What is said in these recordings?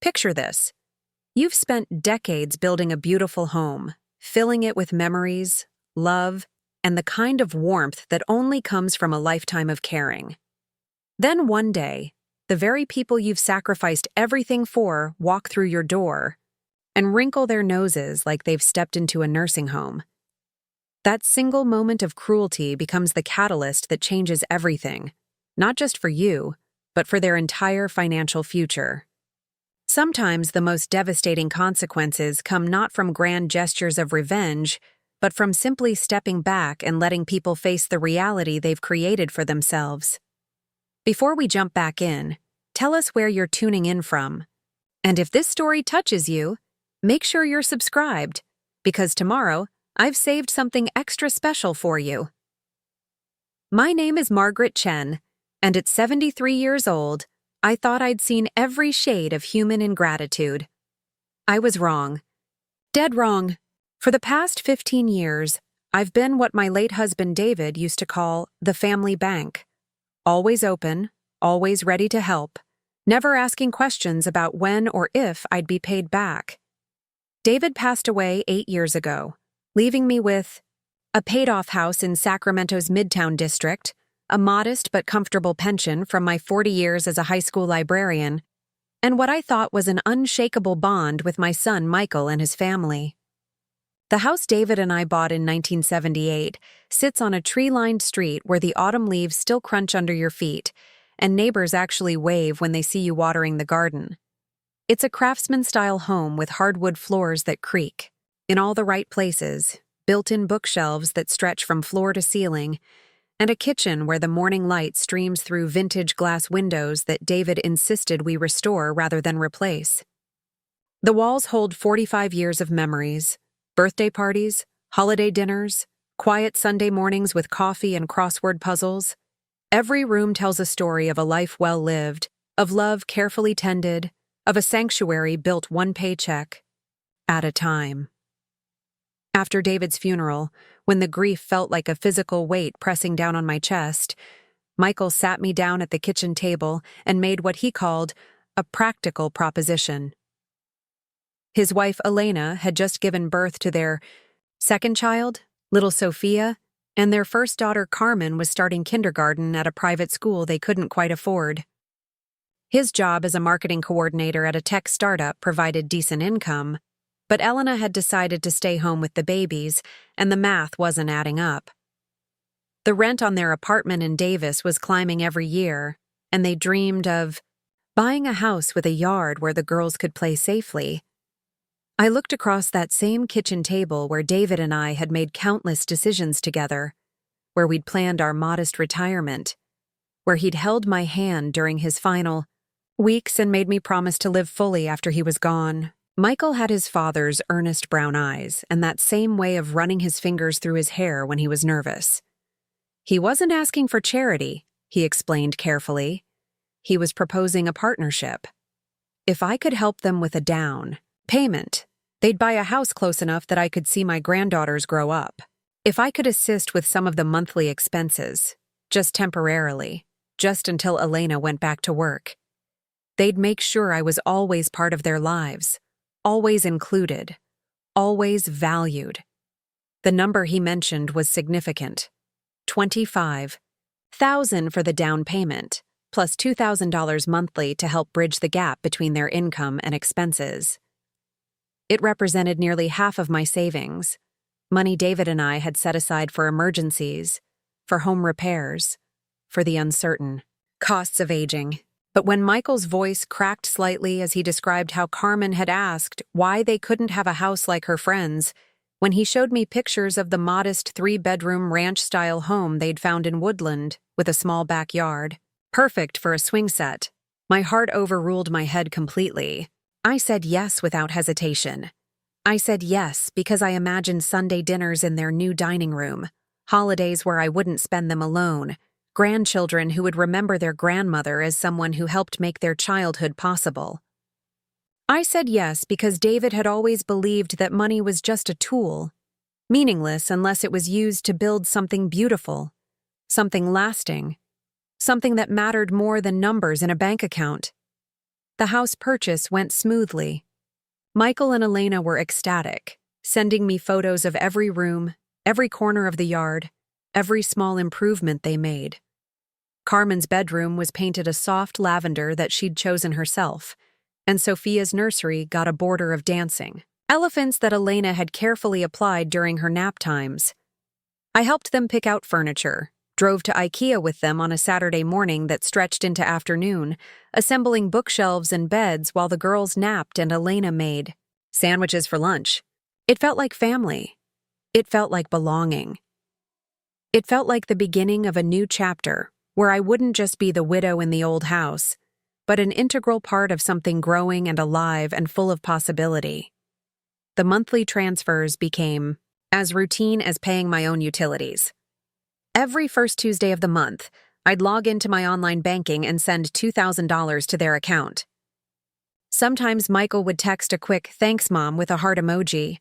Picture this. You've spent decades building a beautiful home, filling it with memories, love, and the kind of warmth that only comes from a lifetime of caring. Then one day, the very people you've sacrificed everything for walk through your door and wrinkle their noses like they've stepped into a nursing home. That single moment of cruelty becomes the catalyst that changes everything, not just for you, but for their entire financial future. Sometimes the most devastating consequences come not from grand gestures of revenge, but from simply stepping back and letting people face the reality they've created for themselves. Before we jump back in, tell us where you're tuning in from. And if this story touches you, make sure you're subscribed, because tomorrow I've saved something extra special for you. My name is Margaret Chen, and at 73 years old, I thought I'd seen every shade of human ingratitude. I was wrong. Dead wrong. For the past 15 years, I've been what my late husband David used to call the family bank. Always open, always ready to help, never asking questions about when or if I'd be paid back. David passed away 8 years ago, leaving me with a paid-off house in Sacramento's Midtown district, a modest but comfortable pension from my 40 years as a high school librarian, and what I thought was an unshakable bond with my son Michael and his family. The house David and I bought in 1978 sits on a tree-lined street where the autumn leaves still crunch under your feet, and neighbors actually wave when they see you watering the garden. It's a craftsman-style home with hardwood floors that creak, in all the right places, built-in bookshelves that stretch from floor to ceiling, and a kitchen where the morning light streams through vintage glass windows that David insisted we restore rather than replace. The walls hold 45 years of memories, birthday parties, holiday dinners, quiet Sunday mornings with coffee and crossword puzzles. Every room tells a story of a life well lived, of love carefully tended, of a sanctuary built one paycheck at a time. After David's funeral, when the grief felt like a physical weight pressing down on my chest, Michael sat me down at the kitchen table and made what he called a practical proposition. His wife, Elena, had just given birth to their second child, little Sophia, and their first daughter, Carmen, was starting kindergarten at a private school they couldn't quite afford. His job as a marketing coordinator at a tech startup provided decent income, but Elena had decided to stay home with the babies, and the math wasn't adding up. The rent on their apartment in Davis was climbing every year, and they dreamed of buying a house with a yard where the girls could play safely. I looked across that same kitchen table where David and I had made countless decisions together, where we'd planned our modest retirement, where he'd held my hand during his final weeks and made me promise to live fully after he was gone. Michael had his father's earnest brown eyes and that same way of running his fingers through his hair when he was nervous. He wasn't asking for charity, he explained carefully. He was proposing a partnership. If I could help them with a down payment, they'd buy a house close enough that I could see my granddaughters grow up. If I could assist with some of the monthly expenses, just temporarily, just until Elena went back to work, they'd make sure I was always part of their lives. Always included, always valued. The number he mentioned was significant. $25,000 for the down payment, plus $2,000 monthly to help bridge the gap between their income and expenses. It represented nearly half of my savings, money David and I had set aside for emergencies, for home repairs, for the uncertain costs of aging. But when Michael's voice cracked slightly as he described how Carmen had asked why they couldn't have a house like her friends, when he showed me pictures of the modest 3-bedroom ranch-style home they'd found in Woodland with a small backyard, perfect for a swing set, my heart overruled my head completely. I said yes without hesitation. I said yes because I imagined Sunday dinners in their new dining room, holidays where I wouldn't spend them alone, grandchildren who would remember their grandmother as someone who helped make their childhood possible. I said yes because David had always believed that money was just a tool, meaningless unless it was used to build something beautiful, something lasting, something that mattered more than numbers in a bank account. The house purchase went smoothly. Michael and Elena were ecstatic, sending me photos of every room, every corner of the yard, every small improvement they made. Carmen's bedroom was painted a soft lavender that she'd chosen herself, and Sophia's nursery got a border of dancing elephants that Elena had carefully applied during her nap times. I helped them pick out furniture, drove to IKEA with them on a Saturday morning that stretched into afternoon, assembling bookshelves and beds while the girls napped and Elena made sandwiches for lunch. It felt like family. It felt like belonging. It felt like the beginning of a new chapter, where I wouldn't just be the widow in the old house, but an integral part of something growing and alive and full of possibility. The monthly transfers became as routine as paying my own utilities. Every first Tuesday of the month, I'd log into my online banking and send $2,000 to their account. Sometimes Michael would text a quick "thanks, Mom" with a heart emoji.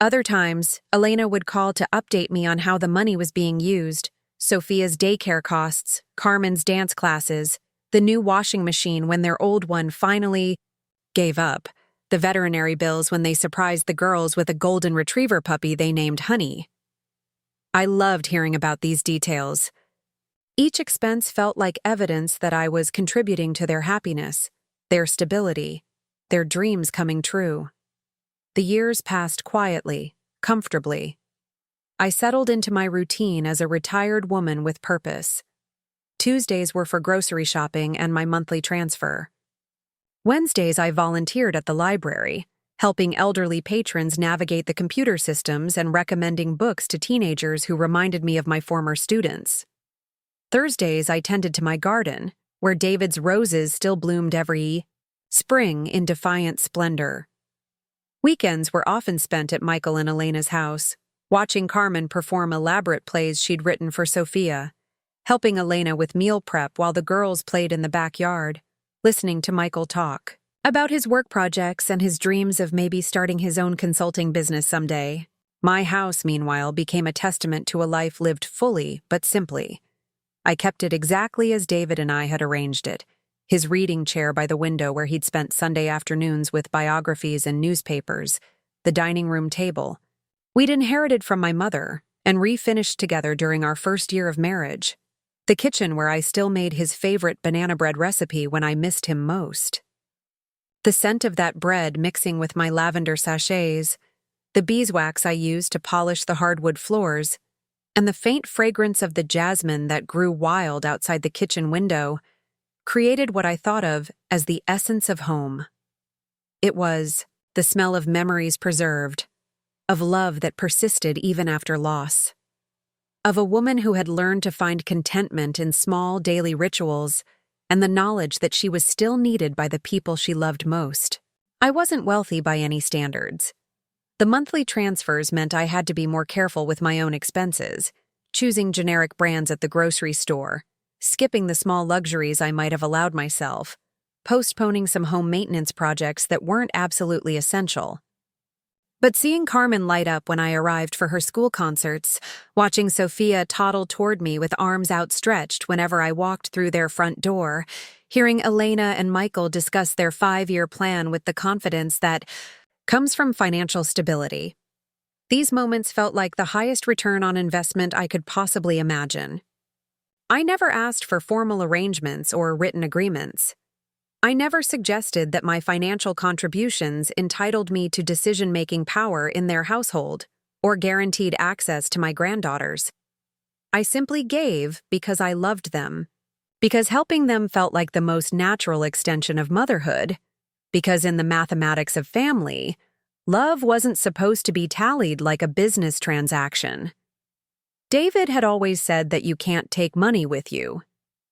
Other times, Elena would call to update me on how the money was being used, Sophia's daycare costs, Carmen's dance classes, the new washing machine when their old one finally gave up, the veterinary bills when they surprised the girls with a golden retriever puppy they named Honey. I loved hearing about these details. Each expense felt like evidence that I was contributing to their happiness, their stability, their dreams coming true. The years passed quietly, comfortably. I settled into my routine as a retired woman with purpose. Tuesdays were for grocery shopping and my monthly transfer. Wednesdays I volunteered at the library, helping elderly patrons navigate the computer systems and recommending books to teenagers who reminded me of my former students. Thursdays I tended to my garden, where David's roses still bloomed every spring in defiant splendor. Weekends were often spent at Michael and Elena's house, watching Carmen perform elaborate plays she'd written for Sophia, helping Elena with meal prep while the girls played in the backyard, listening to Michael talk about his work projects and his dreams of maybe starting his own consulting business someday. My house, meanwhile, became a testament to a life lived fully but simply. I kept it exactly as David and I had arranged it, his reading chair by the window where he'd spent Sunday afternoons with biographies and newspapers, the dining room table. We'd inherited from my mother and refinished together during our first year of marriage. The kitchen where I still made his favorite banana bread recipe when I missed him most. The scent of that bread mixing with my lavender sachets, the beeswax I used to polish the hardwood floors, and the faint fragrance of the jasmine that grew wild outside the kitchen window created what I thought of as the essence of home. It was the smell of memories preserved, of love that persisted even after loss, of a woman who had learned to find contentment in small daily rituals and the knowledge that she was still needed by the people she loved most. I wasn't wealthy by any standards. The monthly transfers meant I had to be more careful with my own expenses, choosing generic brands at the grocery store, skipping the small luxuries I might have allowed myself, postponing some home maintenance projects that weren't absolutely essential. But seeing Carmen light up when I arrived for her school concerts, watching Sophia toddle toward me with arms outstretched whenever I walked through their front door, hearing Elena and Michael discuss their 5-year plan with the confidence that comes from financial stability. These moments felt like the highest return on investment I could possibly imagine. I never asked for formal arrangements or written agreements. I never suggested that my financial contributions entitled me to decision-making power in their household or guaranteed access to my granddaughters. I simply gave because I loved them, because helping them felt like the most natural extension of motherhood, because in the mathematics of family, love wasn't supposed to be tallied like a business transaction. David had always said that you can't take money with you,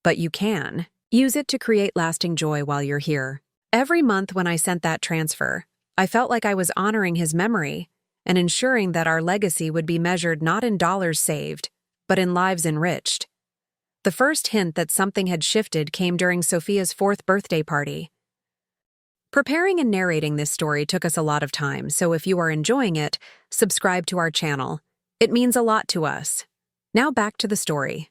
but you can. Use it to create lasting joy while you're here. Every month when I sent that transfer, I felt like I was honoring his memory and ensuring that our legacy would be measured not in dollars saved, but in lives enriched. The first hint that something had shifted came during Sophia's 4th birthday party. Preparing and narrating this story took us a lot of time, so if you are enjoying it, subscribe to our channel. It means a lot to us. Now back to the story.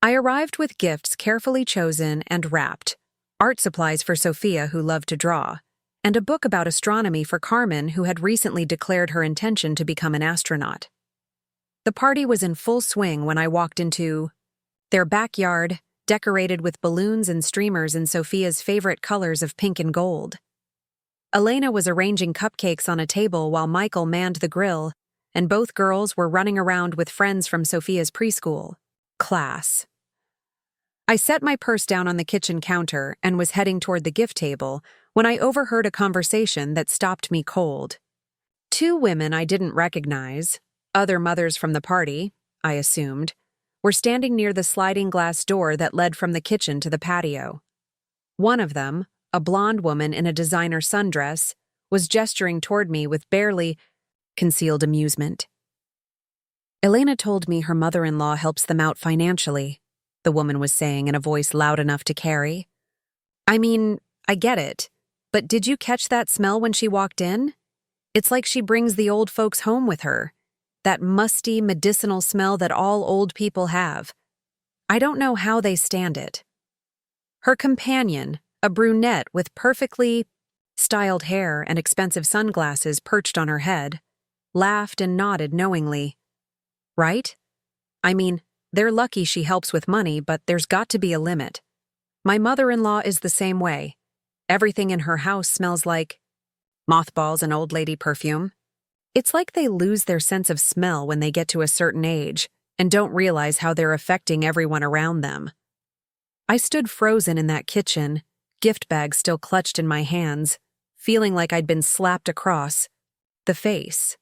I arrived with gifts carefully chosen and wrapped, art supplies for Sophia, who loved to draw, and a book about astronomy for Carmen, who had recently declared her intention to become an astronaut. The party was in full swing when I walked into their backyard, decorated with balloons and streamers in Sophia's favorite colors of pink and gold. Elena was arranging cupcakes on a table while Michael manned the grill, and both girls were running around with friends from Sophia's preschool class. I set my purse down on the kitchen counter and was heading toward the gift table when I overheard a conversation that stopped me cold. Two women I didn't recognize, other mothers from the party, I assumed, were standing near the sliding glass door that led from the kitchen to the patio. One of them, a blonde woman in a designer sundress, was gesturing toward me with barely concealed amusement. Elena told me her mother-in-law helps them out financially, the woman was saying in a voice loud enough to carry. I mean, I get it, but did you catch that smell when she walked in? It's like she brings the old folks home with her. That musty, medicinal smell that all old people have. I don't know how they stand it. Her companion, a brunette with perfectly styled hair and expensive sunglasses perched on her head, laughed and nodded knowingly. Right? I mean, they're lucky she helps with money, but there's got to be a limit. My mother-in-law is the same way. Everything in her house smells like mothballs and old lady perfume. It's like they lose their sense of smell when they get to a certain age and don't realize how they're affecting everyone around them. I stood frozen in that kitchen, gift bag still clutched in my hands, feeling like I'd been slapped across the face.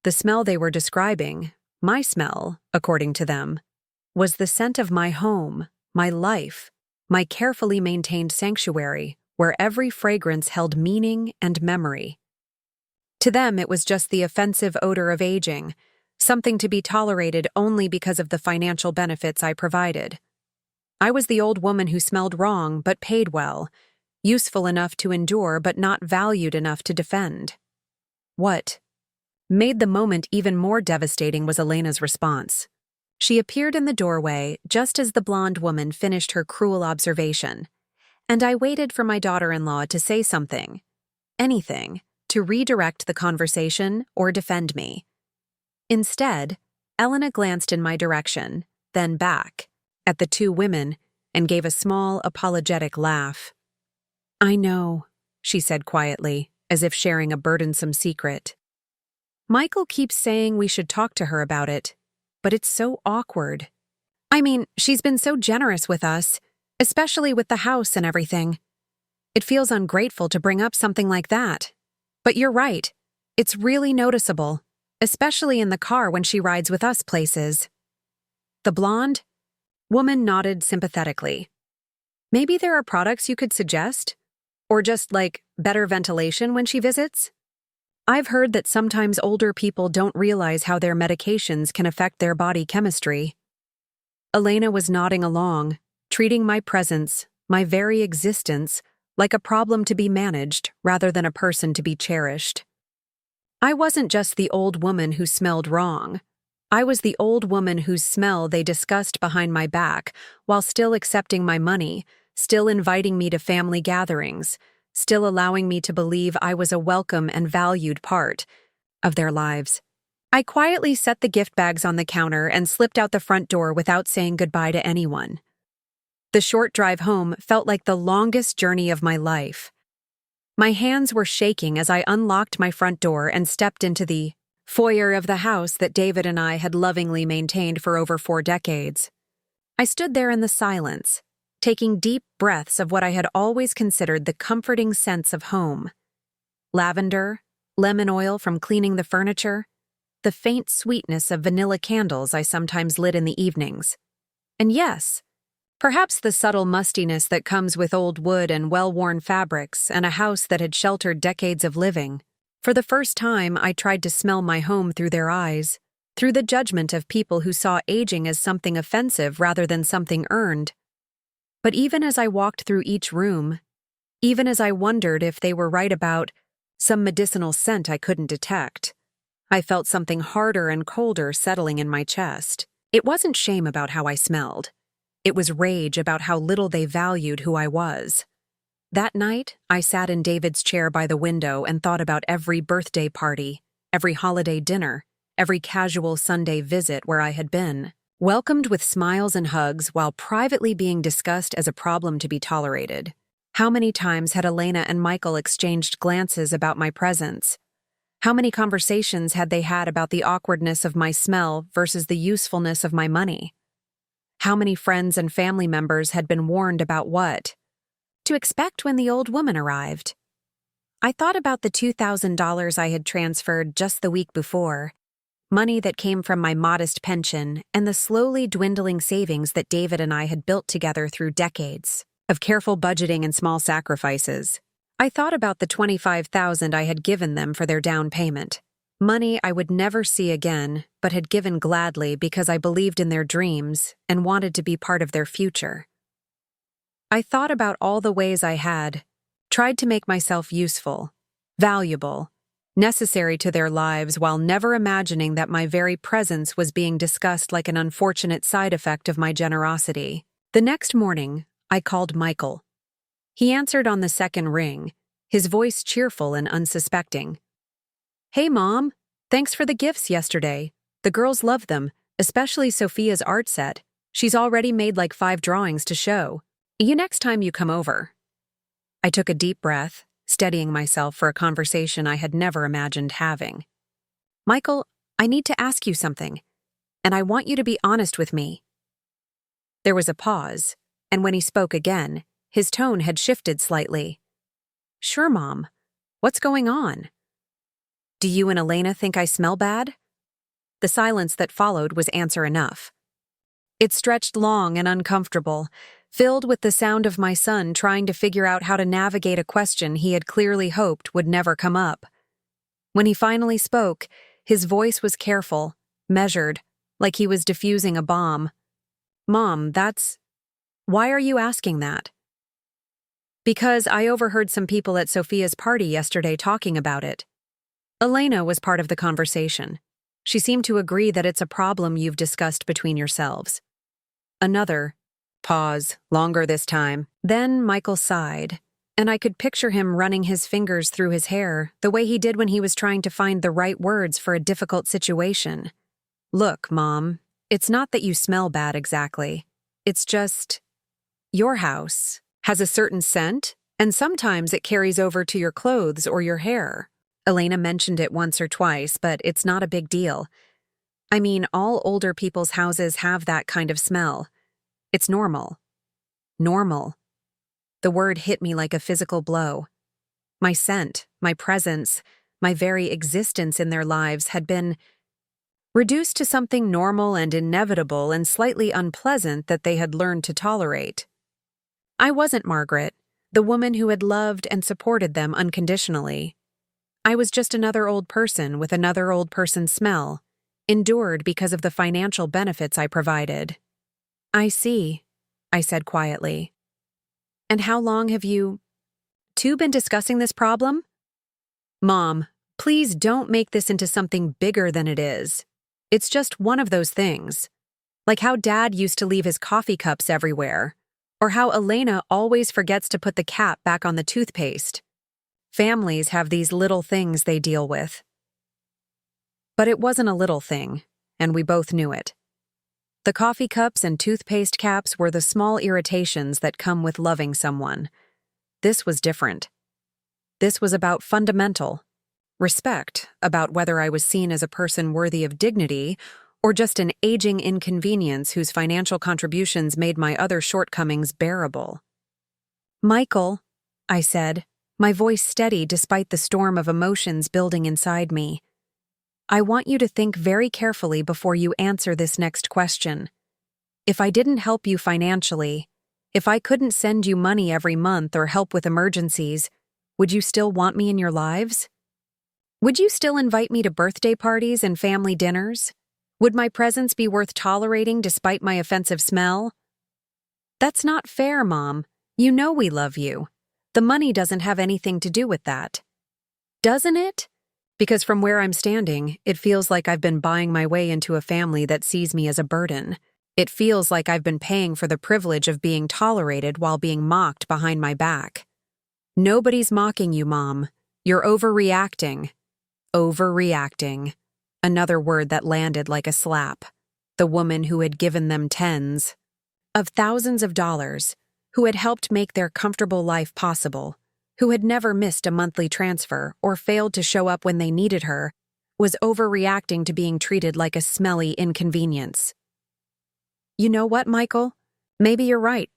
The smell they were describing, my smell, according to them, was the scent of my home, my life, my carefully maintained sanctuary, where every fragrance held meaning and memory. To them, it was just the offensive odor of aging, something to be tolerated only because of the financial benefits I provided. I was the old woman who smelled wrong but paid well, useful enough to endure but not valued enough to defend. What made the moment even more devastating was Elena's response. She appeared in the doorway just as the blonde woman finished her cruel observation, and I waited for my daughter-in-law to say something, anything, to redirect the conversation or defend me. Instead, Elena glanced in my direction, then back, at the two women, and gave a small, apologetic laugh. I know, she said quietly, as if sharing a burdensome secret. Michael keeps saying we should talk to her about it, but it's so awkward. I mean, she's been so generous with us, especially with the house and everything. It feels ungrateful to bring up something like that. But you're right, it's really noticeable, especially in the car when she rides with us places. The blonde woman nodded sympathetically. Maybe there are products you could suggest? Or just, like, better ventilation when she visits? I've heard that sometimes older people don't realize how their medications can affect their body chemistry. Elena was nodding along, treating my presence, my very existence, like a problem to be managed rather than a person to be cherished. I wasn't just the old woman who smelled wrong. I was the old woman whose smell they discussed behind my back while still accepting my money, still inviting me to family gatherings, still allowing me to believe I was a welcome and valued part of their lives. I quietly set the gift bags on the counter and slipped out the front door without saying goodbye to anyone. The short drive home felt like the longest journey of my life. My hands were shaking as I unlocked my front door and stepped into the foyer of the house that David and I had lovingly maintained for over 4 decades. I stood there in the silence, taking deep breaths of what I had always considered the comforting sense of home. Lavender, lemon oil from cleaning the furniture, the faint sweetness of vanilla candles I sometimes lit in the evenings. And yes, perhaps the subtle mustiness that comes with old wood and well-worn fabrics and a house that had sheltered decades of living. For the first time, I tried to smell my home through their eyes, through the judgment of people who saw aging as something offensive rather than something earned. But even as I walked through each room, even as I wondered if they were right about some medicinal scent I couldn't detect, I felt something harder and colder settling in my chest. It wasn't shame about how I smelled. It was rage about how little they valued who I was. That night, I sat in David's chair by the window and thought about every birthday party, every holiday dinner, every casual Sunday visit where I had been, welcomed with smiles and hugs while privately being discussed as a problem to be tolerated. How many times had Elena and Michael exchanged glances about my presence? How many conversations had they had about the awkwardness of my smell versus the usefulness of my money? How many friends and family members had been warned about what to expect when the old woman arrived? I thought about the $2,000 I had transferred just the week before, money that came from my modest pension and the slowly dwindling savings that David and I had built together through decades of careful budgeting and small sacrifices. I thought about the $25,000 I had given them for their down payment, money I would never see again but had given gladly because I believed in their dreams and wanted to be part of their future. I thought about all the ways I had tried to make myself useful, valuable, necessary to their lives while never imagining that my very presence was being discussed like an unfortunate side effect of my generosity. The next morning, I called Michael. He answered on the second ring, his voice cheerful and unsuspecting. "Hey, Mom. Thanks for the gifts yesterday. The girls loved them, especially Sophia's art set. She's already made like 5 drawings to show. Next time you come over." I took a deep breath, steadying myself for a conversation I had never imagined having. "Michael, I need to ask you something, and I want you to be honest with me." There was a pause, and when he spoke again, his tone had shifted slightly. "Sure, Mom. What's going on?" "Do you and Elena think I smell bad?" The silence that followed was answer enough. It stretched long and uncomfortable, filled with the sound of my son trying to figure out how to navigate a question he had clearly hoped would never come up. When he finally spoke, his voice was careful, measured, like he was diffusing a bomb. "Mom, why are you asking that?" "Because I overheard some people at Sophia's party yesterday talking about it. Elena was part of the conversation. She seemed to agree that it's a problem you've discussed between yourselves." Another pause, longer this time. Then Michael sighed, and I could picture him running his fingers through his hair the way he did when he was trying to find the right words for a difficult situation. "Look, Mom, it's not that you smell bad exactly. It's just your house has a certain scent, and sometimes it carries over to your clothes or your hair. Elena mentioned it once or twice, but it's not a big deal. I mean, all older people's houses have that kind of smell. It's normal." Normal. The word hit me like a physical blow. My scent, my presence, my very existence in their lives had been reduced to something normal and inevitable and slightly unpleasant that they had learned to tolerate. I wasn't Margaret, the woman who had loved and supported them unconditionally. I was just another old person with another old person's smell, endured because of the financial benefits I provided. "I see," I said quietly. "And how long have you two been discussing this problem?" "Mom, please don't make this into something bigger than it is. It's just one of those things. Like how Dad used to leave his coffee cups everywhere, or how Elena always forgets to put the cap back on the toothpaste. Families have these little things they deal with." But it wasn't a little thing, and we both knew it. The coffee cups and toothpaste caps were the small irritations that come with loving someone. This was different. This was about fundamental respect, about whether I was seen as a person worthy of dignity or just an aging inconvenience whose financial contributions made my other shortcomings bearable. "Michael," I said, my voice steady despite the storm of emotions building inside me, "I want you to think very carefully before you answer this next question. If I didn't help you financially, if I couldn't send you money every month or help with emergencies, would you still want me in your lives? Would you still invite me to birthday parties and family dinners? Would my presence be worth tolerating despite my offensive smell?" "That's not fair, Mom. You know we love you. The money doesn't have anything to do with that." "Doesn't it? Because from where I'm standing, it feels like I've been buying my way into a family that sees me as a burden. It feels like I've been paying for the privilege of being tolerated while being mocked behind my back. Nobody's mocking you, Mom. You're overreacting. Overreacting. Another word that landed like a slap. The woman who had given them tens of thousands of dollars, who had helped make their comfortable life possible, who had never missed a monthly transfer or failed to show up when they needed her, was overreacting to being treated like a smelly inconvenience. You know what, Michael? Maybe you're right.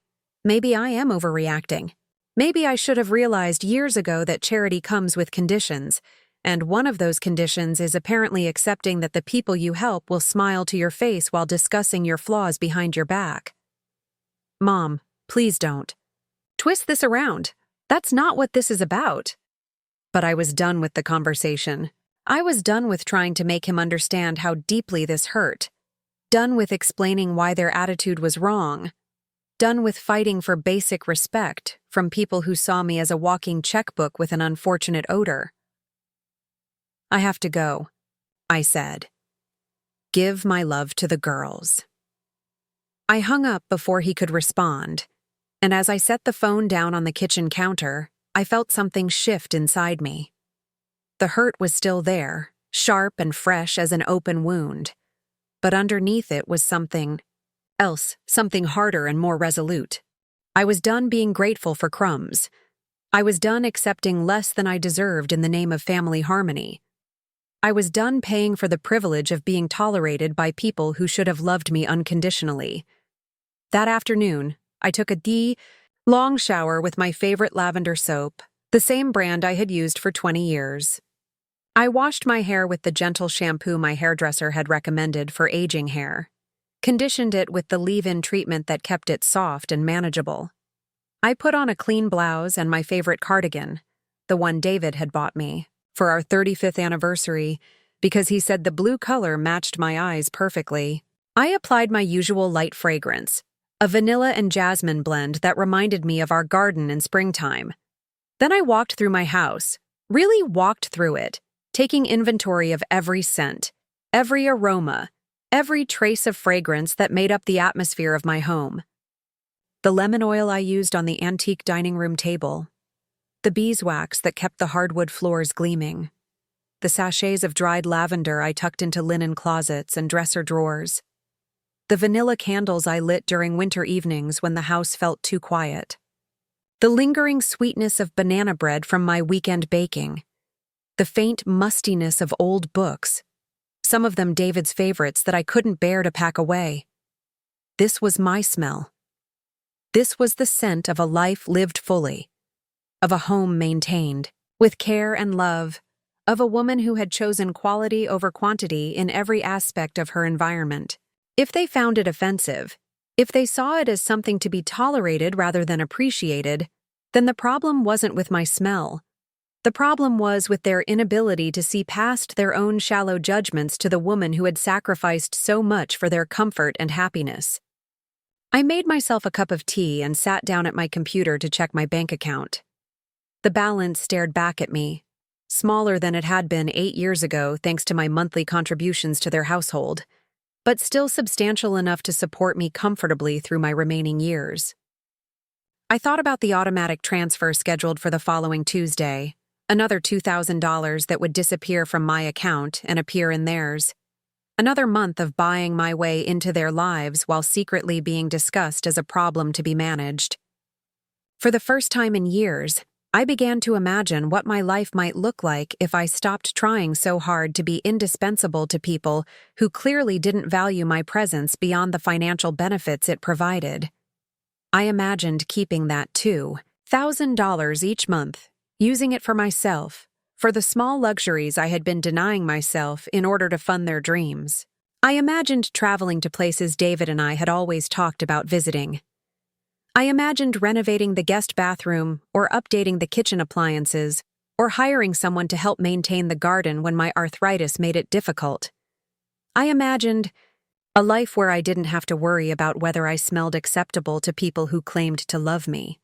Maybe I am overreacting. Maybe I should have realized years ago that charity comes with conditions, and one of those conditions is apparently accepting that the people you help will smile to your face while discussing your flaws behind your back. Mom, please don't. Twist this around. That's not what this is about. But I was done with the conversation. I was done with trying to make him understand how deeply this hurt. Done with explaining why their attitude was wrong. Done with fighting for basic respect from people who saw me as a walking checkbook with an unfortunate odor. I have to go, I said. Give my love to the girls. I hung up before he could respond, and as I set the phone down on the kitchen counter, I felt something shift inside me. The hurt was still there, sharp and fresh as an open wound. But underneath it was something else, something harder and more resolute. I was done being grateful for crumbs. I was done accepting less than I deserved in the name of family harmony. I was done paying for the privilege of being tolerated by people who should have loved me unconditionally. That afternoon, I took a long shower with my favorite lavender soap, the same brand I had used for 20 years. I washed my hair with the gentle shampoo my hairdresser had recommended for aging hair, conditioned it with the leave-in treatment that kept it soft and manageable. I put on a clean blouse and my favorite cardigan, the one David had bought me, for our 35th anniversary, because he said the blue color matched my eyes perfectly. I applied my usual light fragrance, a vanilla and jasmine blend that reminded me of our garden in springtime. Then I walked through my house, really walked through it, taking inventory of every scent, every aroma, every trace of fragrance that made up the atmosphere of my home. The lemon oil I used on the antique dining room table, the beeswax that kept the hardwood floors gleaming, the sachets of dried lavender I tucked into linen closets and dresser drawers, the vanilla candles I lit during winter evenings when the house felt too quiet, the lingering sweetness of banana bread from my weekend baking, the faint mustiness of old books, some of them David's favorites that I couldn't bear to pack away. This was my smell. This was the scent of a life lived fully, of a home maintained, with care and love, of a woman who had chosen quality over quantity in every aspect of her environment. If they found it offensive, if they saw it as something to be tolerated rather than appreciated, then the problem wasn't with my smell. The problem was with their inability to see past their own shallow judgments to the woman who had sacrificed so much for their comfort and happiness. I made myself a cup of tea and sat down at my computer to check my bank account. The balance stared back at me, smaller than it had been 8 years ago thanks to my monthly contributions to their household, but still substantial enough to support me comfortably through my remaining years. I thought about the automatic transfer scheduled for the following Tuesday, another $2,000 that would disappear from my account and appear in theirs. Another month of buying my way into their lives while secretly being discussed as a problem to be managed. For the first time in years, I began to imagine what my life might look like if I stopped trying so hard to be indispensable to people who clearly didn't value my presence beyond the financial benefits it provided. I imagined keeping that $2,000 each month, using it for myself, for the small luxuries I had been denying myself in order to fund their dreams. I imagined traveling to places David and I had always talked about visiting. I imagined renovating the guest bathroom or updating the kitchen appliances or hiring someone to help maintain the garden when my arthritis made it difficult. I imagined a life where I didn't have to worry about whether I smelled acceptable to people who claimed to love me.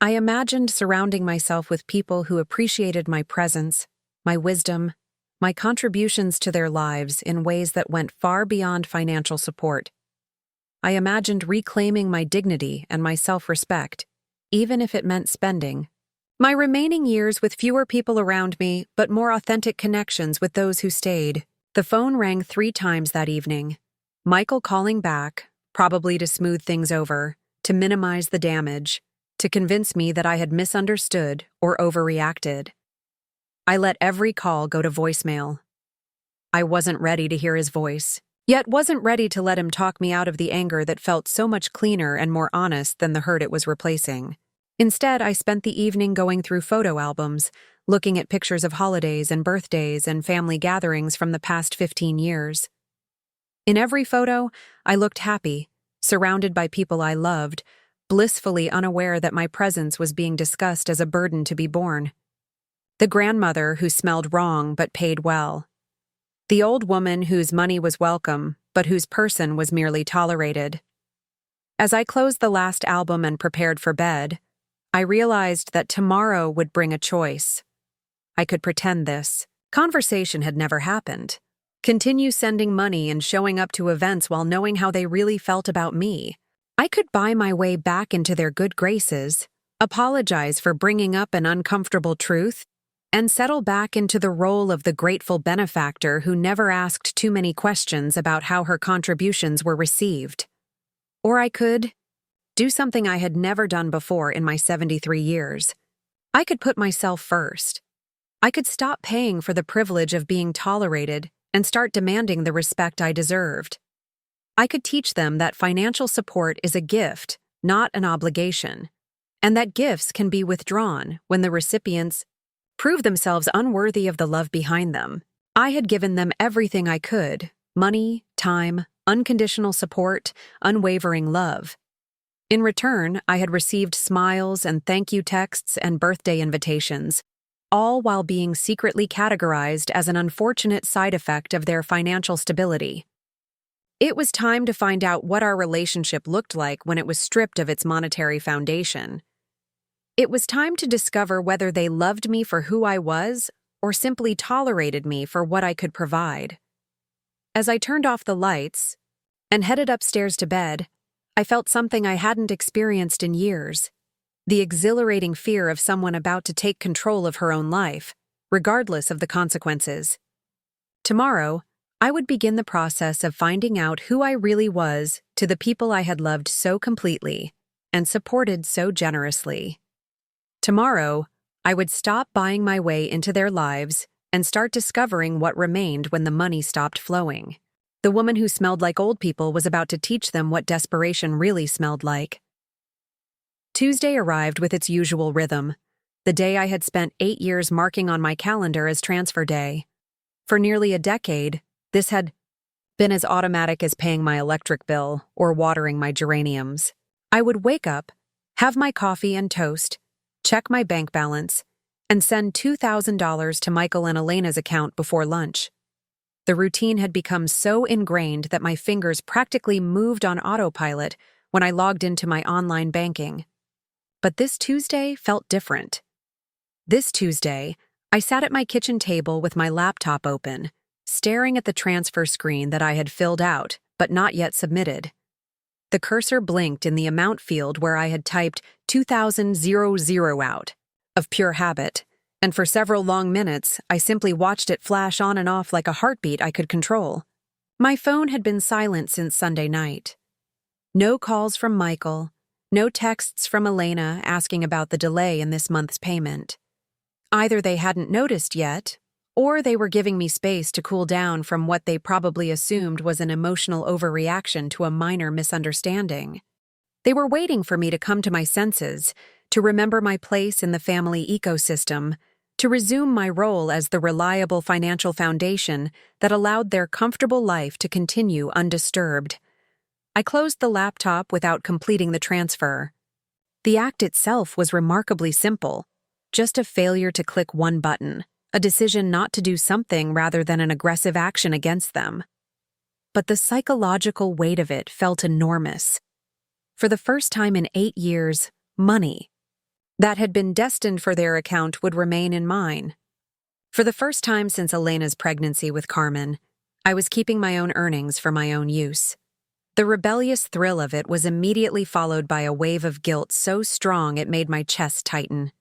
I imagined surrounding myself with people who appreciated my presence, my wisdom, my contributions to their lives in ways that went far beyond financial support. I imagined reclaiming my dignity and my self-respect, even if it meant spending my remaining years with fewer people around me, but more authentic connections with those who stayed. The phone rang 3 times that evening. Michael calling back, probably to smooth things over, to minimize the damage, to convince me that I had misunderstood or overreacted. I let every call go to voicemail. I wasn't ready to hear his voice, yet wasn't ready to let him talk me out of the anger that felt so much cleaner and more honest than the hurt it was replacing. Instead, I spent the evening going through photo albums, looking at pictures of holidays and birthdays and family gatherings from the past 15 years. In every photo, I looked happy, surrounded by people I loved, blissfully unaware that my presence was being discussed as a burden to be borne. The grandmother who smelled wrong but paid well. The old woman whose money was welcome, but whose person was merely tolerated. As I closed the last album and prepared for bed, I realized that tomorrow would bring a choice. I could pretend this conversation had never happened, continue sending money and showing up to events while knowing how they really felt about me. I could buy my way back into their good graces, apologize for bringing up an uncomfortable truth, and settle back into the role of the grateful benefactor who never asked too many questions about how her contributions were received. Or I could do something I had never done before in my 73 years. I could put myself first. I could stop paying for the privilege of being tolerated and start demanding the respect I deserved. I could teach them that financial support is a gift, not an obligation, and that gifts can be withdrawn when the recipients prove themselves unworthy of the love behind them. I had given them everything I could: money, time, unconditional support, unwavering love. In return, I had received smiles and thank you texts and birthday invitations, all while being secretly categorized as an unfortunate side effect of their financial stability. It was time to find out what our relationship looked like when it was stripped of its monetary foundation. It was time to discover whether they loved me for who I was or simply tolerated me for what I could provide. As I turned off the lights and headed upstairs to bed, I felt something I hadn't experienced in years: the exhilarating fear of someone about to take control of her own life, regardless of the consequences. Tomorrow, I would begin the process of finding out who I really was to the people I had loved so completely and supported so generously. Tomorrow, I would stop buying my way into their lives and start discovering what remained when the money stopped flowing. The woman who smelled like old people was about to teach them what desperation really smelled like. Tuesday arrived with its usual rhythm, the day I had spent 8 years marking on my calendar as transfer day. For nearly a decade, this had been as automatic as paying my electric bill or watering my geraniums. I would wake up, have my coffee and toast, check my bank balance, and send $2,000 to Michael and Elena's account before lunch. The routine had become so ingrained that my fingers practically moved on autopilot when I logged into my online banking. But this Tuesday felt different. This Tuesday, I sat at my kitchen table with my laptop open, staring at the transfer screen that I had filled out but not yet submitted. The cursor blinked in the amount field where I had typed 2000 out, of pure habit, and for several long minutes, I simply watched it flash on and off like a heartbeat I could control. My phone had been silent since Sunday night. No calls from Michael, no texts from Elena asking about the delay in this month's payment. Either they hadn't noticed yet, or they were giving me space to cool down from what they probably assumed was an emotional overreaction to a minor misunderstanding. They were waiting for me to come to my senses, to remember my place in the family ecosystem, to resume my role as the reliable financial foundation that allowed their comfortable life to continue undisturbed. I closed the laptop without completing the transfer. The act itself was remarkably simple, just a failure to click one button, a decision not to do something rather than an aggressive action against them. But the psychological weight of it felt enormous. For the first time in 8 years, money that had been destined for their account would remain in mine. For the first time since Elena's pregnancy with Carmen, I was keeping my own earnings for my own use. The rebellious thrill of it was immediately followed by a wave of guilt so strong it made my chest tighten.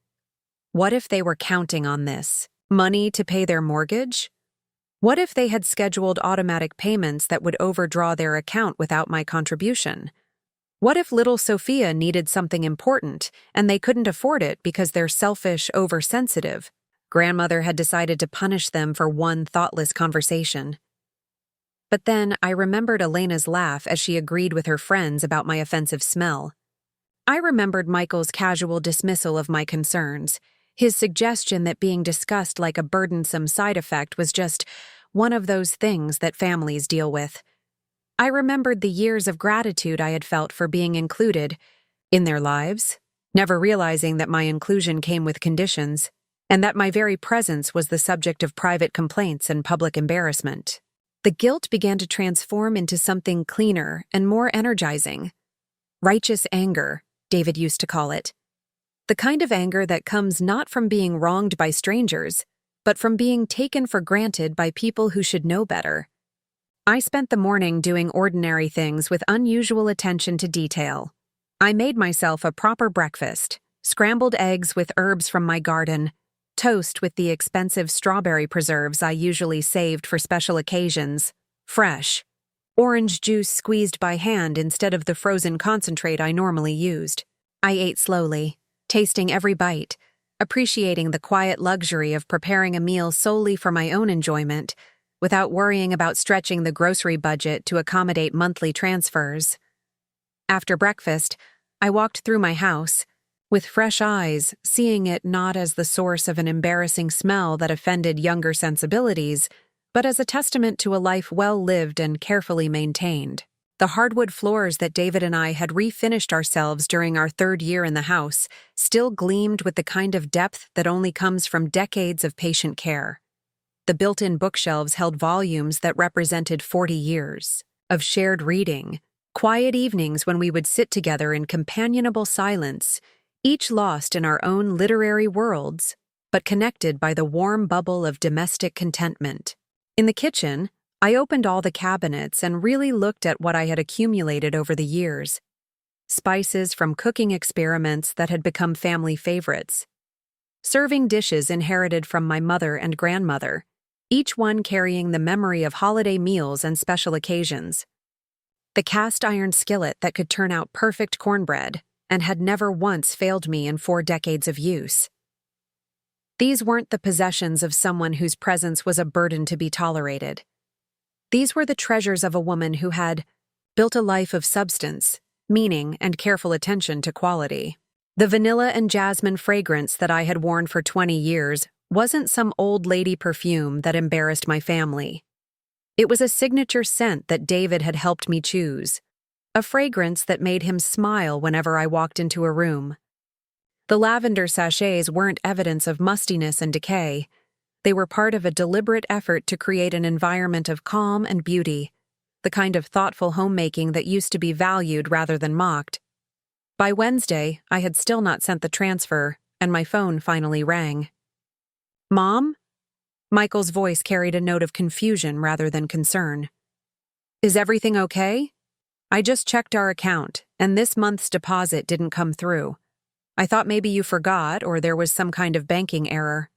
What if they were counting on this? Money to pay their mortgage? What if they had scheduled automatic payments that would overdraw their account without my contribution? What if little Sophia needed something important and they couldn't afford it because they're selfish, oversensitive? Grandmother had decided to punish them for one thoughtless conversation. But then I remembered Elena's laugh as she agreed with her friends about my offensive smell. I remembered Michael's casual dismissal of my concerns, his suggestion that being discussed like a burdensome side effect was just one of those things that families deal with. I remembered the years of gratitude I had felt for being included in their lives, never realizing that my inclusion came with conditions, and that my very presence was the subject of private complaints and public embarrassment. The guilt began to transform into something cleaner and more energizing. Righteous anger, David used to call it. The kind of anger that comes not from being wronged by strangers, but from being taken for granted by people who should know better. I spent the morning doing ordinary things with unusual attention to detail. I made myself a proper breakfast, scrambled eggs with herbs from my garden, toast with the expensive strawberry preserves I usually saved for special occasions, fresh, orange juice squeezed by hand instead of the frozen concentrate I normally used. I ate slowly, tasting every bite, appreciating the quiet luxury of preparing a meal solely for my own enjoyment, without worrying about stretching the grocery budget to accommodate monthly transfers. After breakfast, I walked through my house, with fresh eyes, seeing it not as the source of an embarrassing smell that offended younger sensibilities, but as a testament to a life well lived and carefully maintained. The hardwood floors that David and I had refinished ourselves during our 3rd year in the house still gleamed with the kind of depth that only comes from decades of patient care. The built-in bookshelves held volumes that represented 40 years of shared reading, quiet evenings when we would sit together in companionable silence, each lost in our own literary worlds, but connected by the warm bubble of domestic contentment. In the kitchen, I opened all the cabinets and really looked at what I had accumulated over the years. Spices from cooking experiments that had become family favorites. Serving dishes inherited from my mother and grandmother, each one carrying the memory of holiday meals and special occasions. The cast-iron skillet that could turn out perfect cornbread and had never once failed me in 4 decades of use. These weren't the possessions of someone whose presence was a burden to be tolerated. These were the treasures of a woman who had built a life of substance, meaning, and careful attention to quality. The vanilla and jasmine fragrance that I had worn for 20 years wasn't some old lady perfume that embarrassed my family. It was a signature scent that David had helped me choose, a fragrance that made him smile whenever I walked into a room. The lavender sachets weren't evidence of mustiness and decay. They were part of a deliberate effort to create an environment of calm and beauty, the kind of thoughtful homemaking that used to be valued rather than mocked. By Wednesday, I had still not sent the transfer, and my phone finally rang. "Mom?" Michael's voice carried a note of confusion rather than concern. "Is everything okay? I just checked our account, and this month's deposit didn't come through. I thought maybe you forgot or there was some kind of banking error."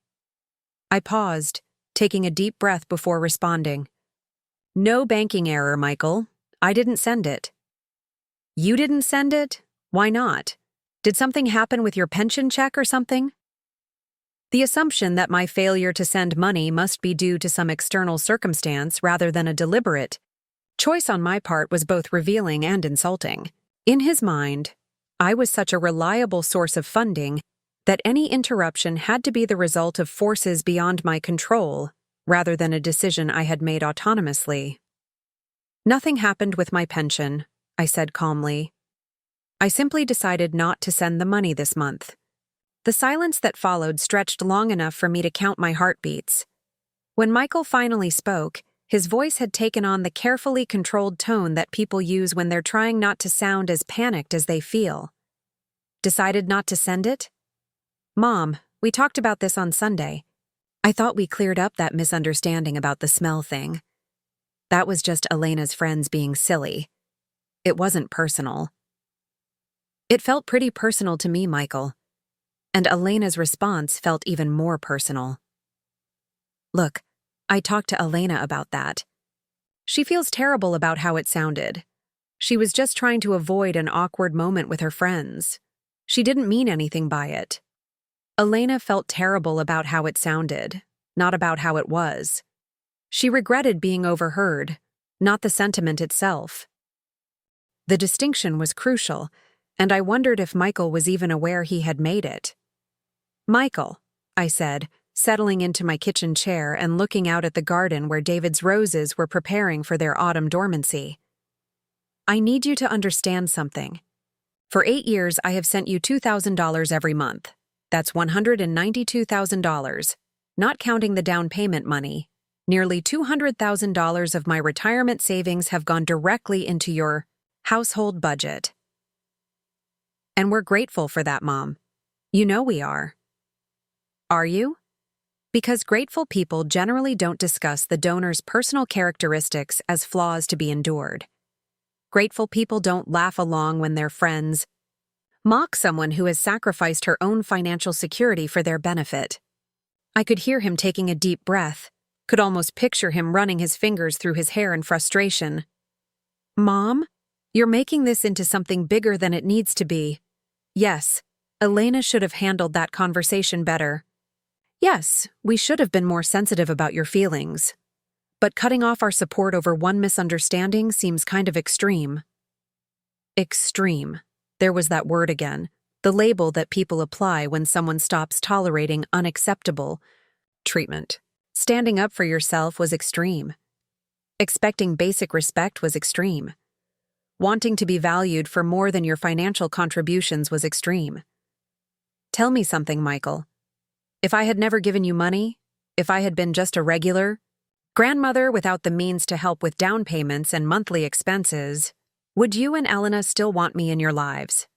I paused, taking a deep breath before responding. "No banking error, Michael. I didn't send it." "You didn't send it? Why not? Did something happen with your pension check or something?" The assumption that my failure to send money must be due to some external circumstance rather than a deliberate choice on my part was both revealing and insulting. In his mind, I was such a reliable source of funding that any interruption had to be the result of forces beyond my control rather than a decision I had made autonomously. "Nothing happened with my pension," I said calmly. "I simply decided not to send the money this month." The silence that followed stretched long enough for me to count my heartbeats. When Michael finally spoke, his voice had taken on the carefully controlled tone that people use when they're trying not to sound as panicked as they feel. "Decided not to send it? Mom, we talked about this on Sunday. I thought we cleared up that misunderstanding about the smell thing. That was just Elena's friends being silly. It wasn't personal. It felt pretty personal to me, Michael. And Elena's response felt even more personal. Look, I talked to Elena about that. She feels terrible about how it sounded. She was just trying to avoid an awkward moment with her friends. She didn't mean anything by it. Elena felt terrible about how it sounded, not about how it was. She regretted being overheard, not the sentiment itself. The distinction was crucial, and I wondered if Michael was even aware he had made it. "Michael," I said, settling into my kitchen chair and looking out at the garden where David's roses were preparing for their autumn dormancy. "I need you to understand something. For 8 years, I have sent you $2,000 every month. That's $192,000, not counting the down payment money. Nearly $200,000 of my retirement savings have gone directly into your household budget. And we're grateful for that, Mom. You know we are. Are you? Because grateful people generally don't discuss the donor's personal characteristics as flaws to be endured. Grateful people don't laugh along when their friends mock someone who has sacrificed her own financial security for their benefit." I could hear him taking a deep breath, could almost picture him running his fingers through his hair in frustration. "Mom, you're making this into something bigger than it needs to be. Yes, Elena should have handled that conversation better. Yes, we should have been more sensitive about your feelings. But cutting off our support over one misunderstanding seems kind of extreme." Extreme. There was that word again, the label that people apply when someone stops tolerating unacceptable treatment. Standing up for yourself was extreme. Expecting basic respect was extreme. Wanting to be valued for more than your financial contributions was extreme. Tell me something, Michael. If I had never given you money, if I had been just a regular grandmother without the means to help with down payments and monthly expenses, would you and Elena still want me in your lives?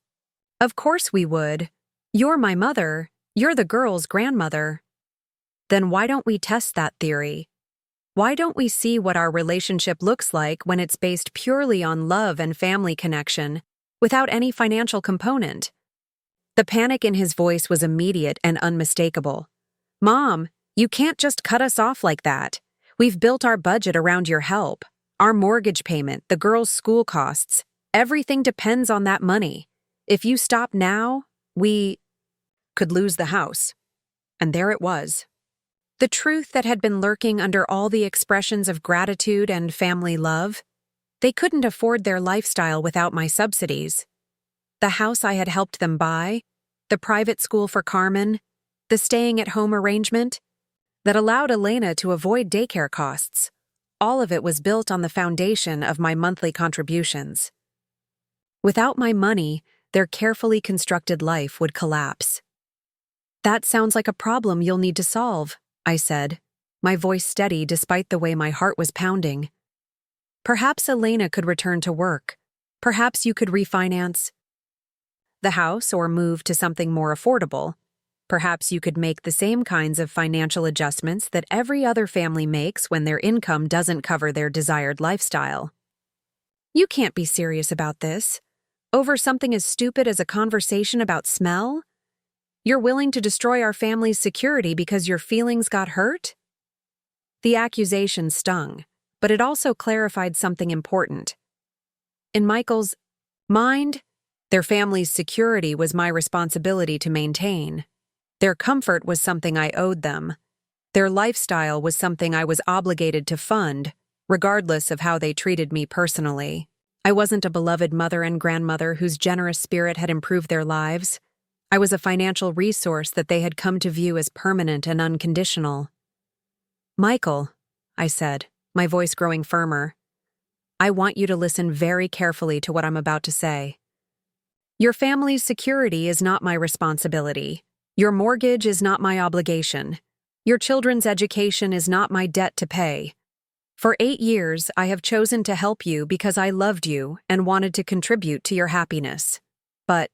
Of course we would. You're my mother. You're the girl's grandmother. Then why don't we test that theory? Why don't we see what our relationship looks like when it's based purely on love and family connection, without any financial component? The panic in his voice was immediate and unmistakable. "Mom, you can't just cut us off like that. We've built our budget around your help. Our mortgage payment, the girls' school costs, everything depends on that money. If you stop now, we could lose the house." And there it was. The truth that had been lurking under all the expressions of gratitude and family love. They couldn't afford their lifestyle without my subsidies. The house I had helped them buy, the private school for Carmen, the staying-at-home arrangement that allowed Elena to avoid daycare costs. All of it was built on the foundation of my monthly contributions. Without my money, their carefully constructed life would collapse. "That sounds like a problem you'll need to solve," I said, my voice steady despite the way my heart was pounding. "Perhaps Elena could return to work. Perhaps you could refinance the house or move to something more affordable. Perhaps you could make the same kinds of financial adjustments that every other family makes when their income doesn't cover their desired lifestyle. You can't be serious about this. Over something as stupid as a conversation about smell? You're willing to destroy our family's security because your feelings got hurt?" The accusation stung, but it also clarified something important. In Michael's mind, their family's security was my responsibility to maintain. Their comfort was something I owed them. Their lifestyle was something I was obligated to fund, regardless of how they treated me personally. I wasn't a beloved mother and grandmother whose generous spirit had improved their lives. I was a financial resource that they had come to view as permanent and unconditional. "Michael," I said, my voice growing firmer, "I want you to listen very carefully to what I'm about to say. Your family's security is not my responsibility. Your mortgage is not my obligation. Your children's education is not my debt to pay. For 8 years, I have chosen to help you because I loved you and wanted to contribute to your happiness. But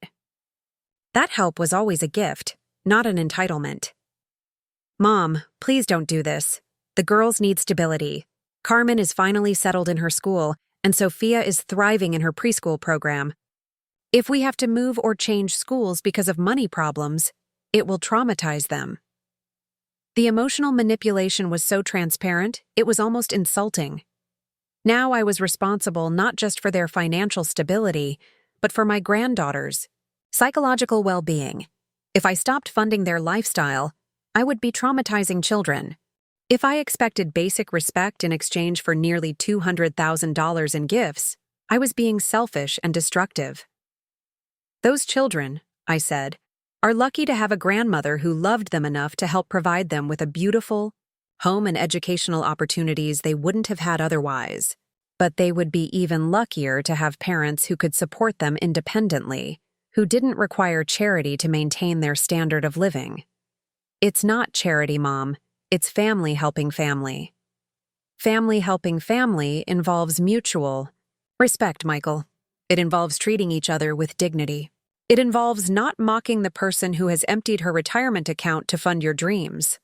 that help was always a gift, not an entitlement. Mom, please don't do this. The girls need stability. Carmen is finally settled in her school, and Sophia is thriving in her preschool program. If we have to move or change schools because of money problems, it will traumatize them. The emotional manipulation was so transparent, it was almost insulting. Now I was responsible not just for their financial stability, but for my granddaughters' psychological well-being. If I stopped funding their lifestyle, I would be traumatizing children. If I expected basic respect in exchange for nearly $200,000 in gifts, I was being selfish and destructive. Those children, I said, are lucky to have a grandmother who loved them enough to help provide them with a beautiful home and educational opportunities they wouldn't have had otherwise. But they would be even luckier to have parents who could support them independently, who didn't require charity to maintain their standard of living. It's not charity, Mom. It's family helping family. Family helping family involves mutual respect, Michael. It involves treating each other with dignity. It involves not mocking the person who has emptied her retirement account to fund your dreams.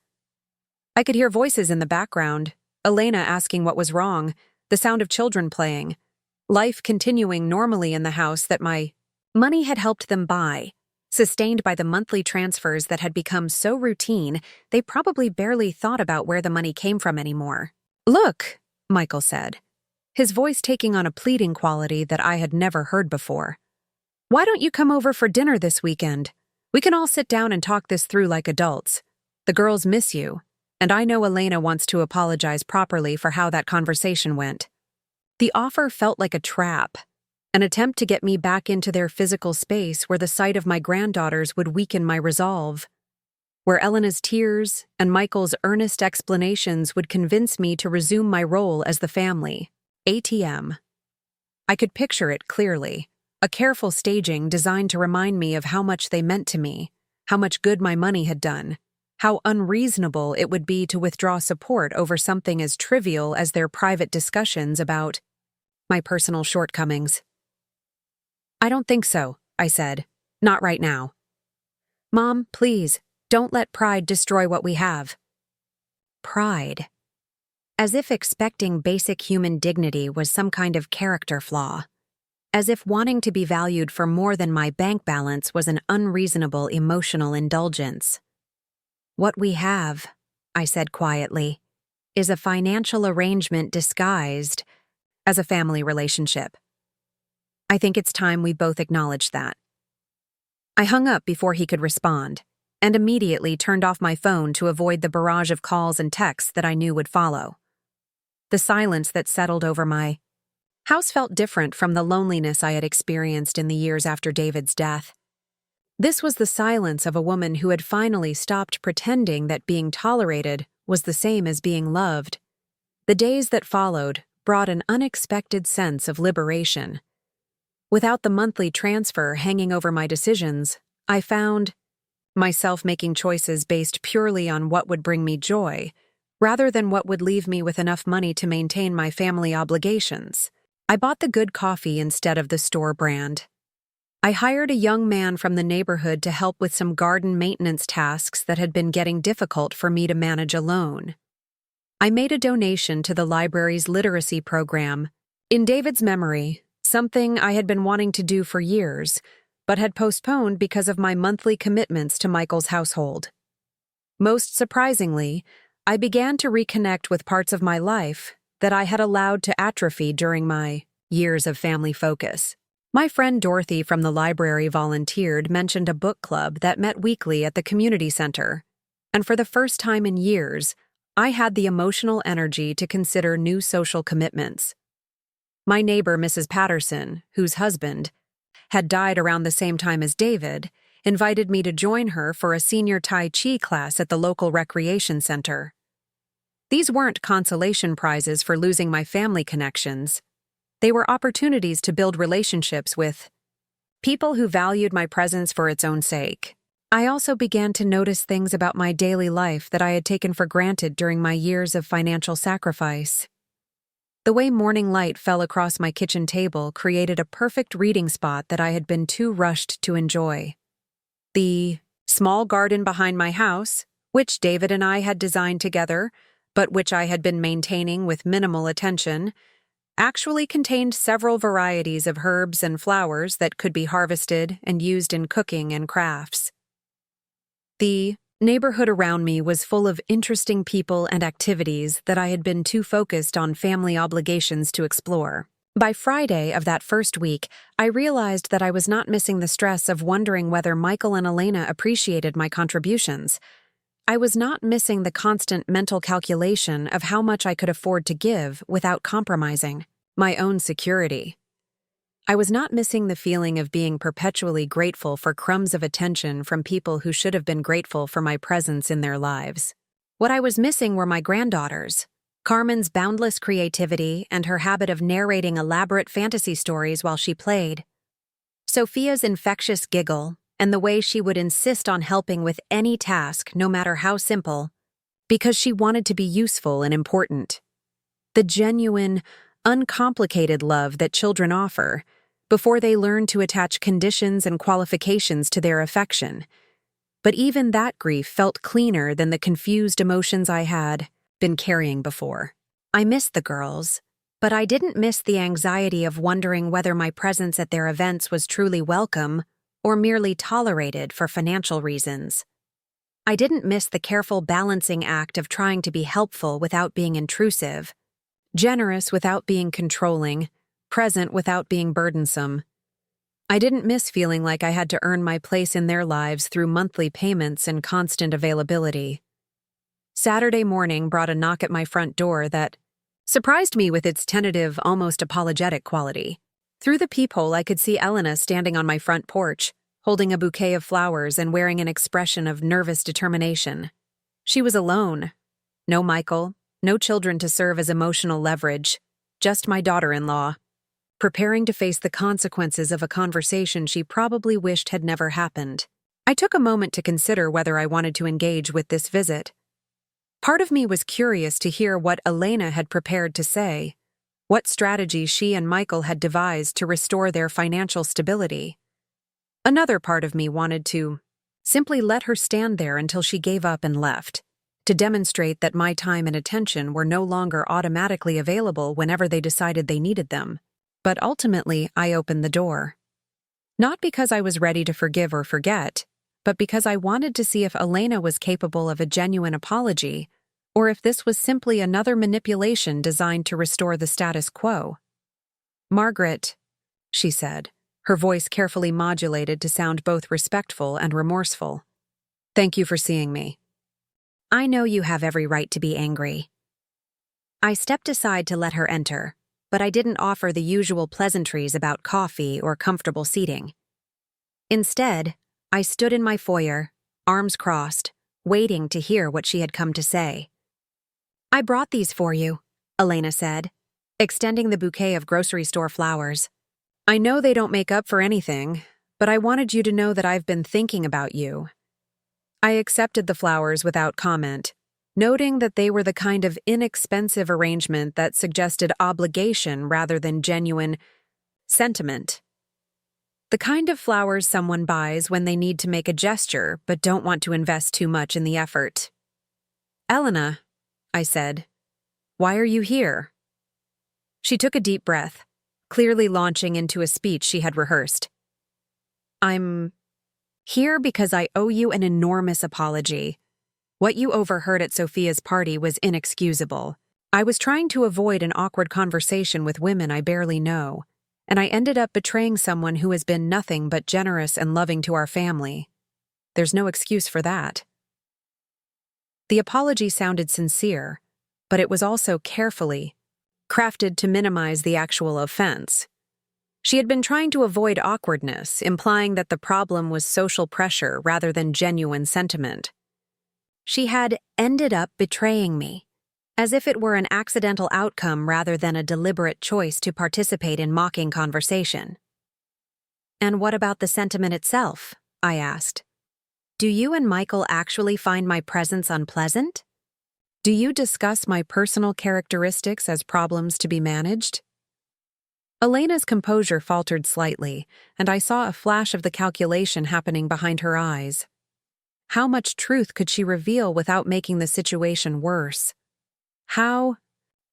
I could hear voices in the background, Elena asking what was wrong, the sound of children playing, life continuing normally in the house that my money had helped them buy, sustained by the monthly transfers that had become so routine they probably barely thought about where the money came from anymore. "Look," Michael said, his voice taking on a pleading quality that I had never heard before. "Why don't you come over for dinner this weekend? We can all sit down and talk this through like adults. The girls miss you, and I know Elena wants to apologize properly for how that conversation went." The offer felt like a trap, an attempt to get me back into their physical space where the sight of my granddaughters would weaken my resolve, where Elena's tears and Michael's earnest explanations would convince me to resume my role as the family ATM. I could picture it clearly, a careful staging designed to remind me of how much they meant to me, how much good my money had done, how unreasonable it would be to withdraw support over something as trivial as their private discussions about my personal shortcomings. "I don't think so," I said. "Not right now." "Mom, please, don't let pride destroy what we have." Pride. As if expecting basic human dignity was some kind of character flaw. As if wanting to be valued for more than my bank balance was an unreasonable emotional indulgence. "What we have," I said quietly, "is a financial arrangement disguised as a family relationship. I think it's time we both acknowledged that." I hung up before he could respond, and immediately turned off my phone to avoid the barrage of calls and texts that I knew would follow. The silence that settled over my house felt different from the loneliness I had experienced in the years after David's death. This was the silence of a woman who had finally stopped pretending that being tolerated was the same as being loved. The days that followed brought an unexpected sense of liberation. Without the monthly transfer hanging over my decisions, I found myself making choices based purely on what would bring me joy, rather than what would leave me with enough money to maintain my family obligations. I bought the good coffee instead of the store brand. I hired a young man from the neighborhood to help with some garden maintenance tasks that had been getting difficult for me to manage alone. I made a donation to the library's literacy program, in David's memory, something I had been wanting to do for years, but had postponed because of my monthly commitments to Michael's household. Most surprisingly, I began to reconnect with parts of my life that I had allowed to atrophy during my years of family focus. My friend Dorothy from the library volunteered mentioned a book club that met weekly at the community center, and for the first time in years, I had the emotional energy to consider new social commitments. My neighbor, Mrs. Patterson, whose husband had died around the same time as David, invited me to join her for a senior Tai Chi class at the local recreation center. These weren't consolation prizes for losing my family connections. They were opportunities to build relationships with people who valued my presence for its own sake. I also began to notice things about my daily life that I had taken for granted during my years of financial sacrifice. The way morning light fell across my kitchen table created a perfect reading spot that I had been too rushed to enjoy. The small garden behind my house, which David and I had designed together, but which I had been maintaining with minimal attention, actually contained several varieties of herbs and flowers that could be harvested and used in cooking and crafts. The neighborhood around me was full of interesting people and activities that I had been too focused on family obligations to explore. By Friday of that first week, I realized that I was not missing the stress of wondering whether Michael and Elena appreciated my contributions. I was not missing the constant mental calculation of how much I could afford to give without compromising my own security. I was not missing the feeling of being perpetually grateful for crumbs of attention from people who should have been grateful for my presence in their lives. What I was missing were my granddaughters, Carmen's boundless creativity and her habit of narrating elaborate fantasy stories while she played, Sophia's infectious giggle, and the way she would insist on helping with any task, no matter how simple, because she wanted to be useful and important. The genuine, uncomplicated love that children offer before they learn to attach conditions and qualifications to their affection. But even that grief felt cleaner than the confused emotions I had been carrying before. I missed the girls, but I didn't miss the anxiety of wondering whether my presence at their events was truly welcome or merely tolerated for financial reasons. I didn't miss the careful balancing act of trying to be helpful without being intrusive, generous without being controlling, present without being burdensome. I didn't miss feeling like I had to earn my place in their lives through monthly payments and constant availability. Saturday morning brought a knock at my front door that surprised me with its tentative, almost apologetic quality. Through the peephole, I could see Elena standing on my front porch, holding a bouquet of flowers and wearing an expression of nervous determination. She was alone. No Michael, no children to serve as emotional leverage, just my daughter-in-law, preparing to face the consequences of a conversation she probably wished had never happened. I took a moment to consider whether I wanted to engage with this visit. Part of me was curious to hear what Elena had prepared to say, what strategies she and Michael had devised to restore their financial stability. Another part of me wanted to simply let her stand there until she gave up and left, to demonstrate that my time and attention were no longer automatically available whenever they decided they needed them. But ultimately, I opened the door. Not because I was ready to forgive or forget, but because I wanted to see if Elena was capable of a genuine apology, or if this was simply another manipulation designed to restore the status quo. "Margaret," she said, her voice carefully modulated to sound both respectful and remorseful. "Thank you for seeing me. I know you have every right to be angry." I stepped aside to let her enter, but I didn't offer the usual pleasantries about coffee or comfortable seating. Instead, I stood in my foyer, arms crossed, waiting to hear what she had come to say. "I brought these for you," Elena said, extending the bouquet of grocery store flowers. "I know they don't make up for anything, but I wanted you to know that I've been thinking about you." I accepted the flowers without comment, noting that they were the kind of inexpensive arrangement that suggested obligation rather than genuine sentiment. The kind of flowers someone buys when they need to make a gesture but don't want to invest too much in the effort. "Elena," I said, "why are you here?" She took a deep breath, clearly launching into a speech she had rehearsed. "I'm here because I owe you an enormous apology. What you overheard at Sophia's party was inexcusable. I was trying to avoid an awkward conversation with women I barely know, and I ended up betraying someone who has been nothing but generous and loving to our family. There's no excuse for that." The apology sounded sincere, but it was also carefully crafted to minimize the actual offense. She had been trying to avoid awkwardness, implying that the problem was social pressure rather than genuine sentiment. She had ended up betraying me, as if it were an accidental outcome rather than a deliberate choice to participate in mocking conversation. "And what about the sentiment itself?" I asked. "Do you and Michael actually find my presence unpleasant? Do you discuss my personal characteristics as problems to be managed?" Elena's composure faltered slightly, and I saw a flash of the calculation happening behind her eyes. How much truth could she reveal without making the situation worse? How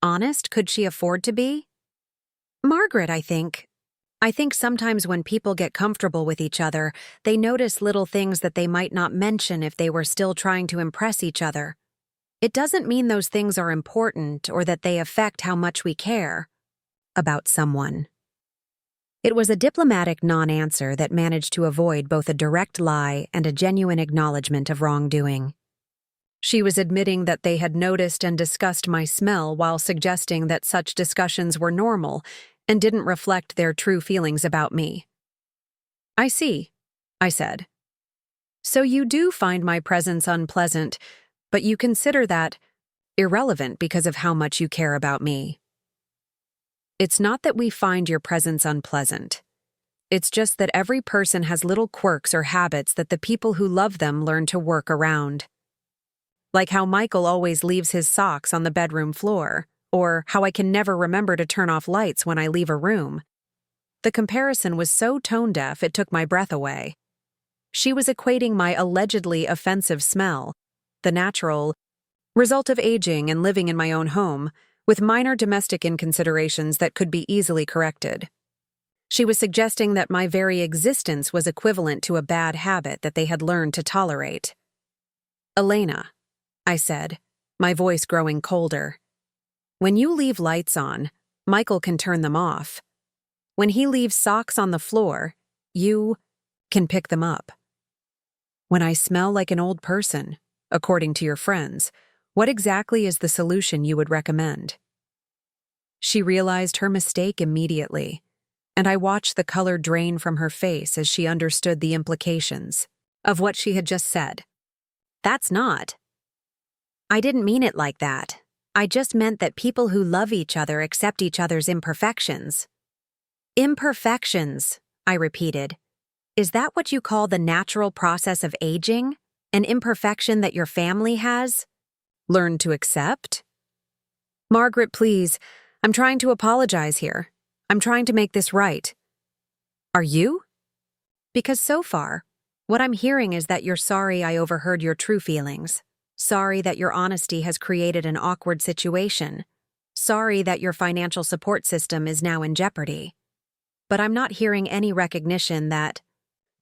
honest could she afford to be? Margaret, I think. I think sometimes when people get comfortable with each other, they notice little things that they might not mention if they were still trying to impress each other. It doesn't mean those things are important or that they affect how much we care about someone. It was a diplomatic non-answer that managed to avoid both a direct lie and a genuine acknowledgement of wrongdoing. She was admitting that they had noticed and discussed my smell while suggesting that such discussions were normal and didn't reflect their true feelings about me. "I see," I said. "So you do find my presence unpleasant, but you consider that irrelevant because of how much you care about me." "It's not that we find your presence unpleasant. It's just that every person has little quirks or habits that the people who love them learn to work around. Like how Michael always leaves his socks on the bedroom floor, or how I can never remember to turn off lights when I leave a room." The comparison was so tone-deaf it took my breath away. She was equating my allegedly offensive smell, the natural result of aging and living in my own home, with minor domestic inconsiderations that could be easily corrected. She was suggesting that my very existence was equivalent to a bad habit that they had learned to tolerate. "Elena," I said, my voice growing colder, "when you leave lights on, Michael can turn them off. When he leaves socks on the floor, you can pick them up. When I smell like an old person, according to your friends, what exactly is the solution you would recommend?" She realized her mistake immediately, and I watched the color drain from her face as she understood the implications of what she had just said. "That's not. I didn't mean it like that. I just meant that people who love each other accept each other's imperfections." "Imperfections," I repeated. "Is that what you call the natural process of aging? An imperfection that your family has learned to accept?" "Margaret, please. I'm trying to apologize here. I'm trying to make this right." "Are you?" "Because so far, what I'm hearing is that you're sorry I overheard your true feelings. Sorry that your honesty has created an awkward situation. Sorry that your financial support system is now in jeopardy. But I'm not hearing any recognition that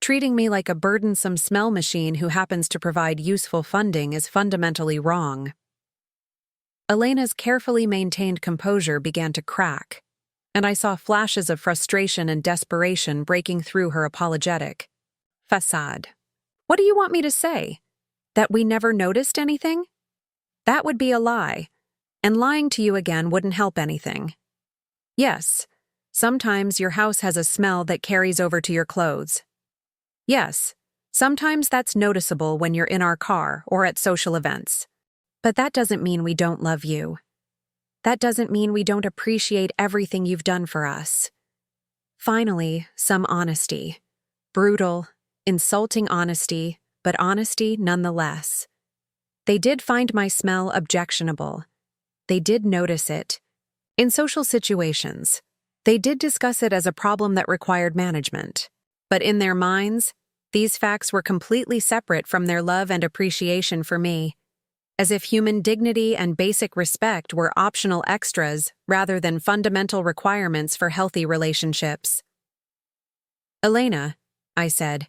treating me like a burdensome smell machine who happens to provide useful funding is fundamentally wrong." Elena's carefully maintained composure began to crack, and I saw flashes of frustration and desperation breaking through her apologetic facade. "What do you want me to say? That we never noticed anything? That would be a lie, and lying to you again wouldn't help anything. Yes, sometimes your house has a smell that carries over to your clothes. Yes, sometimes that's noticeable when you're in our car or at social events. But that doesn't mean we don't love you. That doesn't mean we don't appreciate everything you've done for us." Finally, some honesty. Brutal, insulting honesty, but honesty nonetheless. They did find my smell objectionable. They did notice it. In social situations, they did discuss it as a problem that required management. But in their minds, these facts were completely separate from their love and appreciation for me, as if human dignity and basic respect were optional extras rather than fundamental requirements for healthy relationships. "Elena," I said,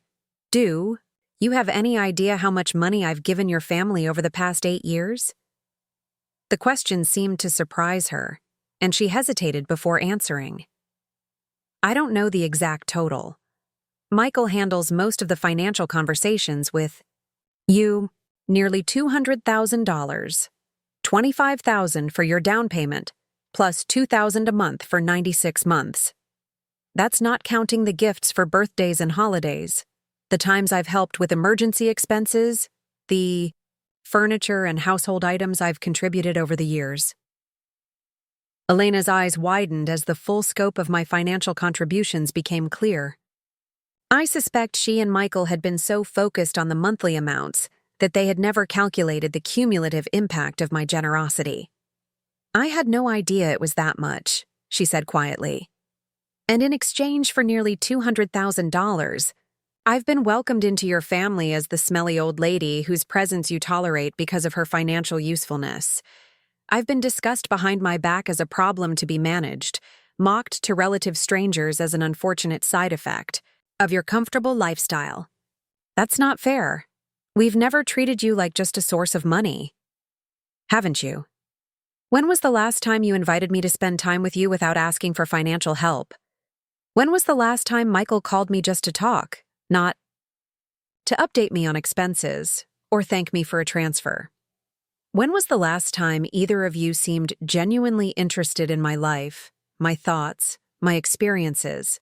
"do you have any idea how much money I've given your family over the past 8 years?" The question seemed to surprise her, and she hesitated before answering. "I don't know the exact total. Michael handles most of the financial conversations with you. Nearly $200,000. $25,000 for your down payment, plus $2,000 a month for 96 months. That's not counting the gifts for birthdays and holidays, the times I've helped with emergency expenses, the furniture and household items I've contributed over the years." Elena's eyes widened as the full scope of my financial contributions became clear. I suspect she and Michael had been so focused on the monthly amounts that they had never calculated the cumulative impact of my generosity. "I had no idea it was that much," she said quietly. "And in exchange for nearly $200,000, I've been welcomed into your family as the smelly old lady whose presence you tolerate because of her financial usefulness. I've been discussed behind my back as a problem to be managed, mocked to relative strangers as an unfortunate side effect of your comfortable lifestyle. That's not fair. We've never treated you like just a source of money. Haven't you? When was the last time you invited me to spend time with you without asking for financial help? When was the last time Michael called me just to talk, not to update me on expenses or thank me for a transfer? When was the last time either of you seemed genuinely interested in my life, my thoughts, my experiences,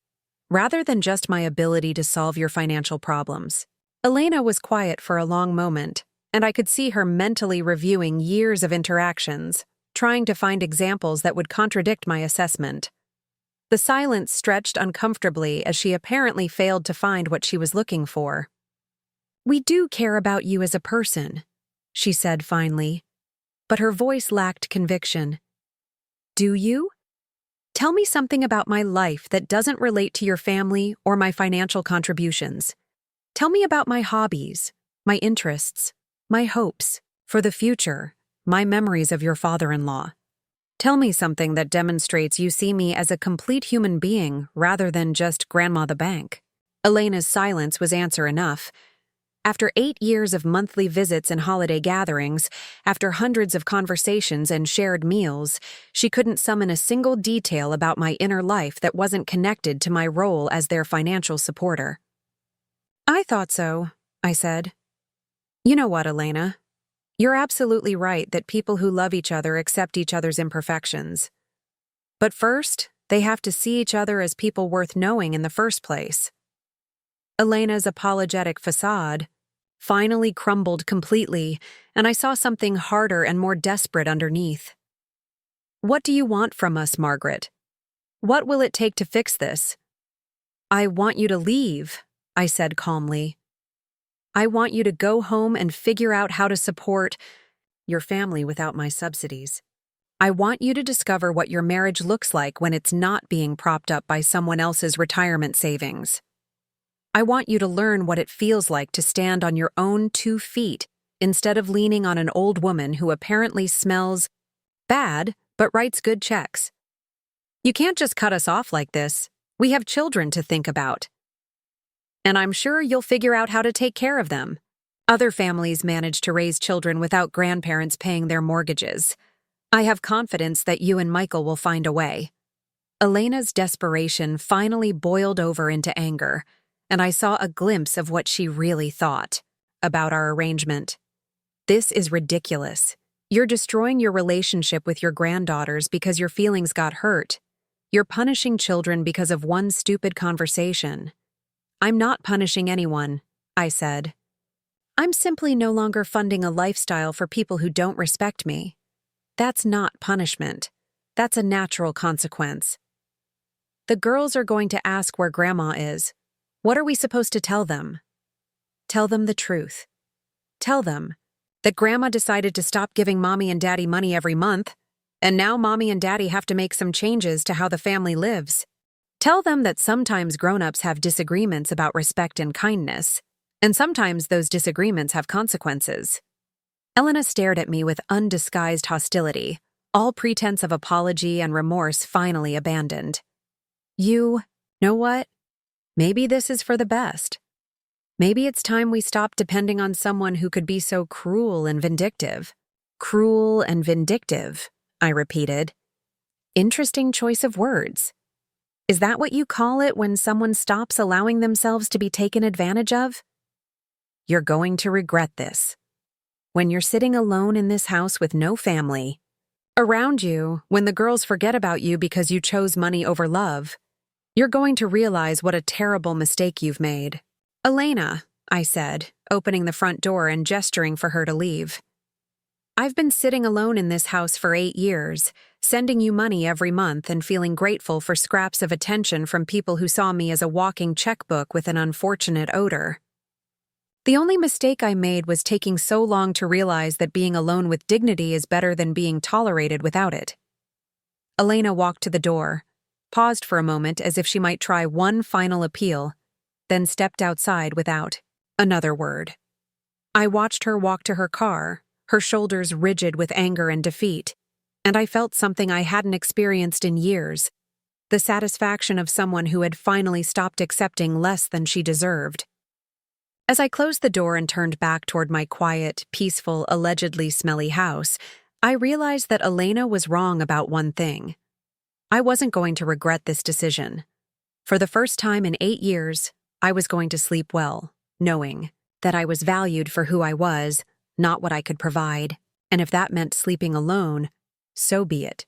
rather than just my ability to solve your financial problems? Elena was quiet for a long moment, and I could see her mentally reviewing years of interactions, trying to find examples that would contradict my assessment. The silence stretched uncomfortably as she apparently failed to find what she was looking for. "We do care about you as a person," she said finally, but her voice lacked conviction. "Do you? Tell me something about my life that doesn't relate to your family or my financial contributions. Tell me about my hobbies, my interests, my hopes for the future, my memories of your father-in-law. Tell me something that demonstrates you see me as a complete human being rather than just Grandma the Bank." Elena's silence was answer enough. After 8 years of monthly visits and holiday gatherings, after hundreds of conversations and shared meals, she couldn't summon a single detail about my inner life that wasn't connected to my role as their financial supporter. "I thought so," I said. "You know what, Elena? You're absolutely right that people who love each other accept each other's imperfections. But first, they have to see each other as people worth knowing in the first place." Elena's apologetic facade finally crumbled completely, and I saw something harder and more desperate underneath. "What do you want from us, Margaret? What will it take to fix this?" "I want you to leave," I said calmly. "I want you to go home and figure out how to support your family without my subsidies. I want you to discover what your marriage looks like when it's not being propped up by someone else's retirement savings. I want you to learn what it feels like to stand on your own 2 feet instead of leaning on an old woman who apparently smells bad but writes good checks. You can't just cut us off like this. We have children to think about. And I'm sure you'll figure out how to take care of them. Other families manage to raise children without grandparents paying their mortgages. I have confidence that you and Michael will find a way." Elena's desperation finally boiled over into anger, and I saw a glimpse of what she really thought about our arrangement. "This is ridiculous. You're destroying your relationship with your granddaughters because your feelings got hurt. You're punishing children because of one stupid conversation." "I'm not punishing anyone," I said. "I'm simply no longer funding a lifestyle for people who don't respect me. That's not punishment. That's a natural consequence. The girls are going to ask where Grandma is. What are we supposed to tell them? Tell them the truth. Tell them that Grandma decided to stop giving Mommy and Daddy money every month, and now Mommy and Daddy have to make some changes to how the family lives. Tell them that sometimes grown-ups have disagreements about respect and kindness, and sometimes those disagreements have consequences." Elena stared at me with undisguised hostility, all pretense of apology and remorse finally abandoned. "You know what? Maybe this is for the best. Maybe it's time we stop depending on someone who could be so cruel and vindictive." "Cruel and vindictive," I repeated. Interesting choice of words. Is that what you call it when someone stops allowing themselves to be taken advantage of? You're going to regret this. When you're sitting alone in this house with no family around you, when the girls forget about you because you chose money over love, you're going to realize what a terrible mistake you've made. "Elena," I said, opening the front door and gesturing for her to leave. "I've been sitting alone in this house for 8 years, sending you money every month and feeling grateful for scraps of attention from people who saw me as a walking checkbook with an unfortunate odor. The only mistake I made was taking so long to realize that being alone with dignity is better than being tolerated without it." Elena walked to the door, paused for a moment as if she might try one final appeal, then stepped outside without another word. I watched her walk to her car, her shoulders rigid with anger and defeat, and I felt something I hadn't experienced in years, the satisfaction of someone who had finally stopped accepting less than she deserved. As I closed the door and turned back toward my quiet, peaceful, allegedly smelly house, I realized that Elena was wrong about one thing. I wasn't going to regret this decision. For the first time in 8 years, I was going to sleep well, knowing that I was valued for who I was, not what I could provide, and if that meant sleeping alone, so be it.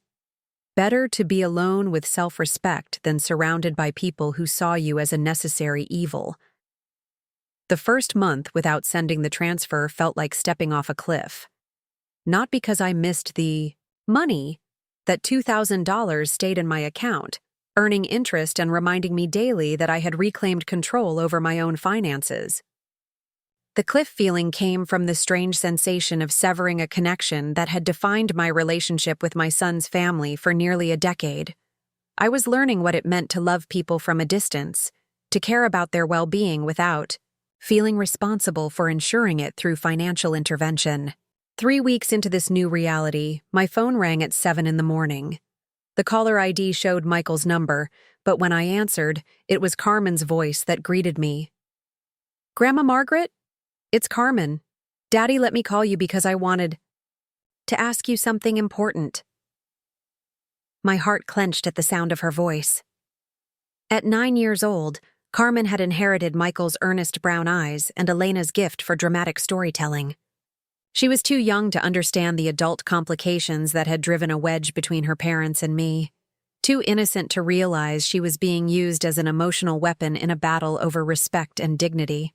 Better to be alone with self-respect than surrounded by people who saw you as a necessary evil. The first month without sending the transfer felt like stepping off a cliff. Not because I missed the money, that $2,000 stayed in my account, earning interest and reminding me daily that I had reclaimed control over my own finances. The cliff feeling came from the strange sensation of severing a connection that had defined my relationship with my son's family for nearly a decade. I was learning what it meant to love people from a distance, to care about their well-being without feeling responsible for ensuring it through financial intervention. 3 weeks into this new reality, my phone rang at 7 in the morning. The caller ID showed Michael's number, but when I answered, it was Carmen's voice that greeted me. "Grandma Margaret? It's Carmen. Daddy let me call you because I wanted to ask you something important." My heart clenched at the sound of her voice. At 9 years old, Carmen had inherited Michael's earnest brown eyes and Elena's gift for dramatic storytelling. She was too young to understand the adult complications that had driven a wedge between her parents and me, too innocent to realize she was being used as an emotional weapon in a battle over respect and dignity.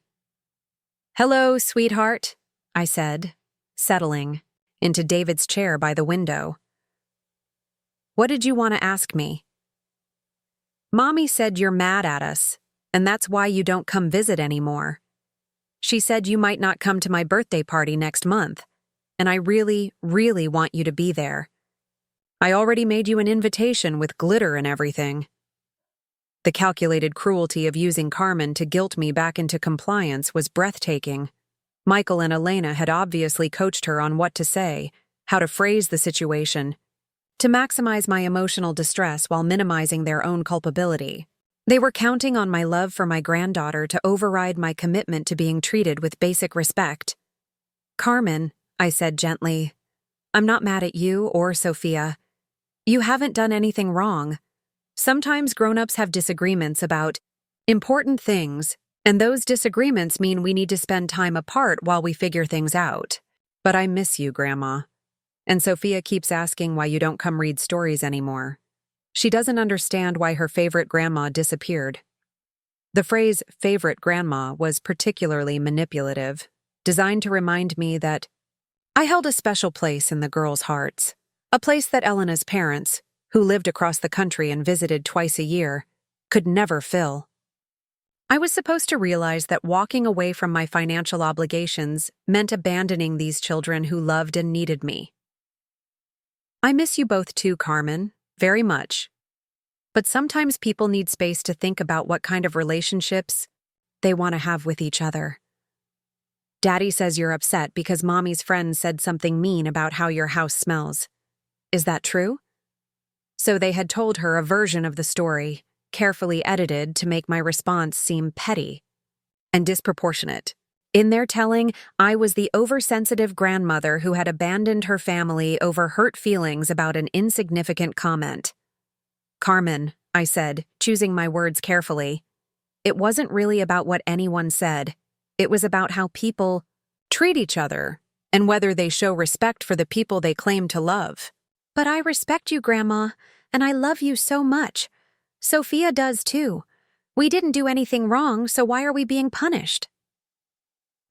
"Hello, sweetheart," I said, settling into David's chair by the window. "What did you want to ask me?" "Mommy said you're mad at us, and that's why you don't come visit anymore. She said you might not come to my birthday party next month, and I really, really want you to be there. I already made you an invitation with glitter and everything." The calculated cruelty of using Carmen to guilt me back into compliance was breathtaking. Michael and Elena had obviously coached her on what to say, how to phrase the situation, to maximize my emotional distress while minimizing their own culpability. They were counting on my love for my granddaughter to override my commitment to being treated with basic respect. "Carmen," I said gently, "I'm not mad at you or Sophia. You haven't done anything wrong. Sometimes grown-ups have disagreements about important things, and those disagreements mean we need to spend time apart while we figure things out. But I miss you, Grandma. And Sophia keeps asking why you don't come read stories anymore. She doesn't understand why her favorite grandma disappeared." The phrase favorite grandma was particularly manipulative, designed to remind me that I held a special place in the girls' hearts, a place that Elena's parents, who lived across the country and visited twice a year, could never fill. I was supposed to realize that walking away from my financial obligations meant abandoning these children who loved and needed me. "I miss you both too, Carmen. Very much. But sometimes people need space to think about what kind of relationships they want to have with each other. Daddy says you're upset because Mommy's friend said something mean about how your house smells. Is that true?" So they had told her a version of the story, carefully edited to make my response seem petty and disproportionate. In their telling, I was the oversensitive grandmother who had abandoned her family over hurt feelings about an insignificant comment. "Carmen," I said, choosing my words carefully, "it wasn't really about what anyone said. It was about how people treat each other and whether they show respect for the people they claim to love." "But I respect you, Grandma, and I love you so much. Sophia does too. We didn't do anything wrong, so why are we being punished?"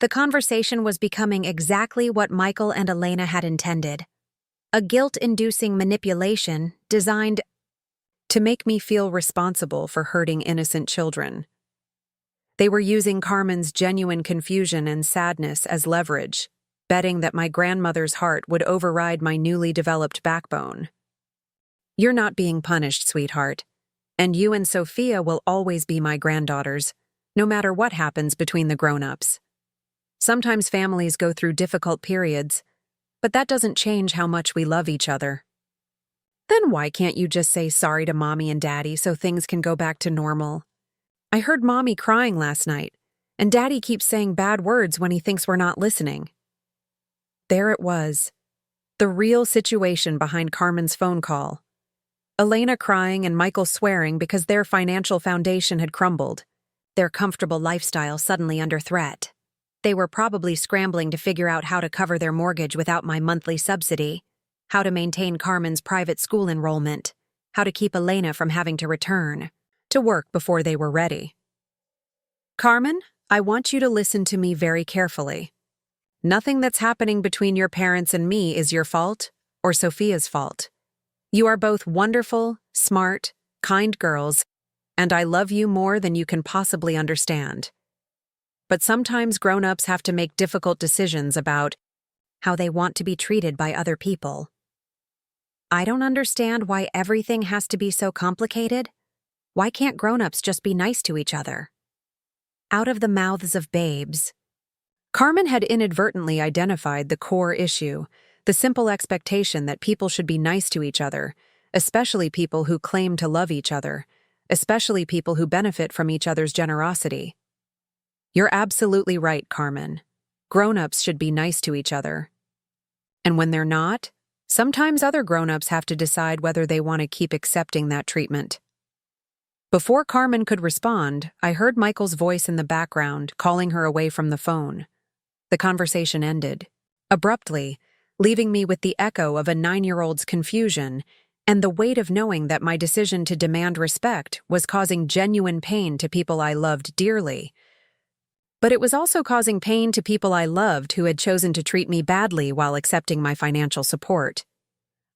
The conversation was becoming exactly what Michael and Elena had intended. A guilt-inducing manipulation designed to make me feel responsible for hurting innocent children. They were using Carmen's genuine confusion and sadness as leverage, betting that my grandmother's heart would override my newly developed backbone. "You're not being punished, sweetheart, and you and Sophia will always be my granddaughters, no matter what happens between the grown-ups. Sometimes families go through difficult periods, but that doesn't change how much we love each other." Then why can't you just say sorry to Mommy and Daddy so things can go back to normal? I heard Mommy crying last night, and Daddy keeps saying bad words when he thinks we're not listening. There it was, the real situation behind Carmen's phone call. Elena crying and Michael swearing because their financial foundation had crumbled, their comfortable lifestyle suddenly under threat. They were probably scrambling to figure out how to cover their mortgage without my monthly subsidy, how to maintain Carmen's private school enrollment, how to keep Elena from having to return to work before they were ready. Carmen, I want you to listen to me very carefully. Nothing that's happening between your parents and me is your fault or Sophia's fault. You are both wonderful, smart, kind girls, and I love you more than you can possibly understand. But sometimes grown-ups have to make difficult decisions about how they want to be treated by other people. I don't understand why everything has to be so complicated. Why can't grown-ups just be nice to each other? Out of the mouths of babes. Carmen had inadvertently identified the core issue, the simple expectation that people should be nice to each other, especially people who claim to love each other, especially people who benefit from each other's generosity. You're absolutely right, Carmen. Grown-ups should be nice to each other. And when they're not, sometimes other grown-ups have to decide whether they want to keep accepting that treatment. Before Carmen could respond, I heard Michael's voice in the background, calling her away from the phone. The conversation ended, abruptly, leaving me with the echo of a 9-year-old's confusion and the weight of knowing that my decision to demand respect was causing genuine pain to people I loved dearly. But it was also causing pain to people I loved who had chosen to treat me badly while accepting my financial support.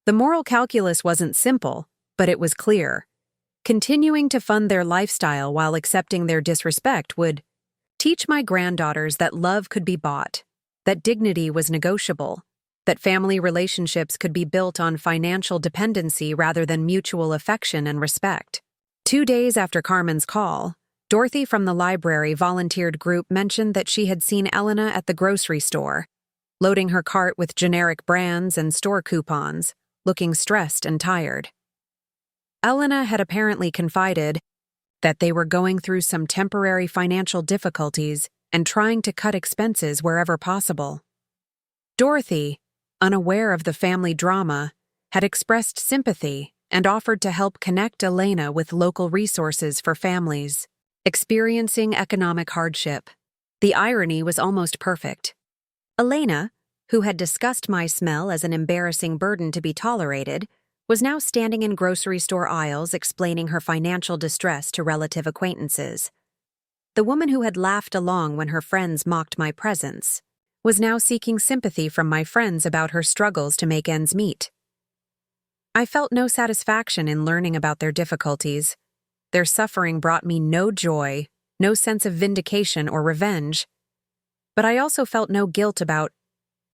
The moral calculus wasn't simple, but it was clear. Continuing to fund their lifestyle while accepting their disrespect would teach my granddaughters that love could be bought, that dignity was negotiable, that family relationships could be built on financial dependency rather than mutual affection and respect. 2 days after Carmen's call, Dorothy from the library volunteered group mentioned that she had seen Elena at the grocery store, loading her cart with generic brands and store coupons, looking stressed and tired. Elena had apparently confided that they were going through some temporary financial difficulties and trying to cut expenses wherever possible. Dorothy, unaware of the family drama, had expressed sympathy and offered to help connect Elena with local resources for families experiencing economic hardship. The irony was almost perfect. Elena, who had discussed my smell as an embarrassing burden to be tolerated, was now standing in grocery store aisles explaining her financial distress to relative acquaintances. The woman who had laughed along when her friends mocked my presence was now seeking sympathy from my friends about her struggles to make ends meet. I felt no satisfaction in learning about their difficulties. Their suffering brought me no joy, no sense of vindication or revenge. But I also felt no guilt about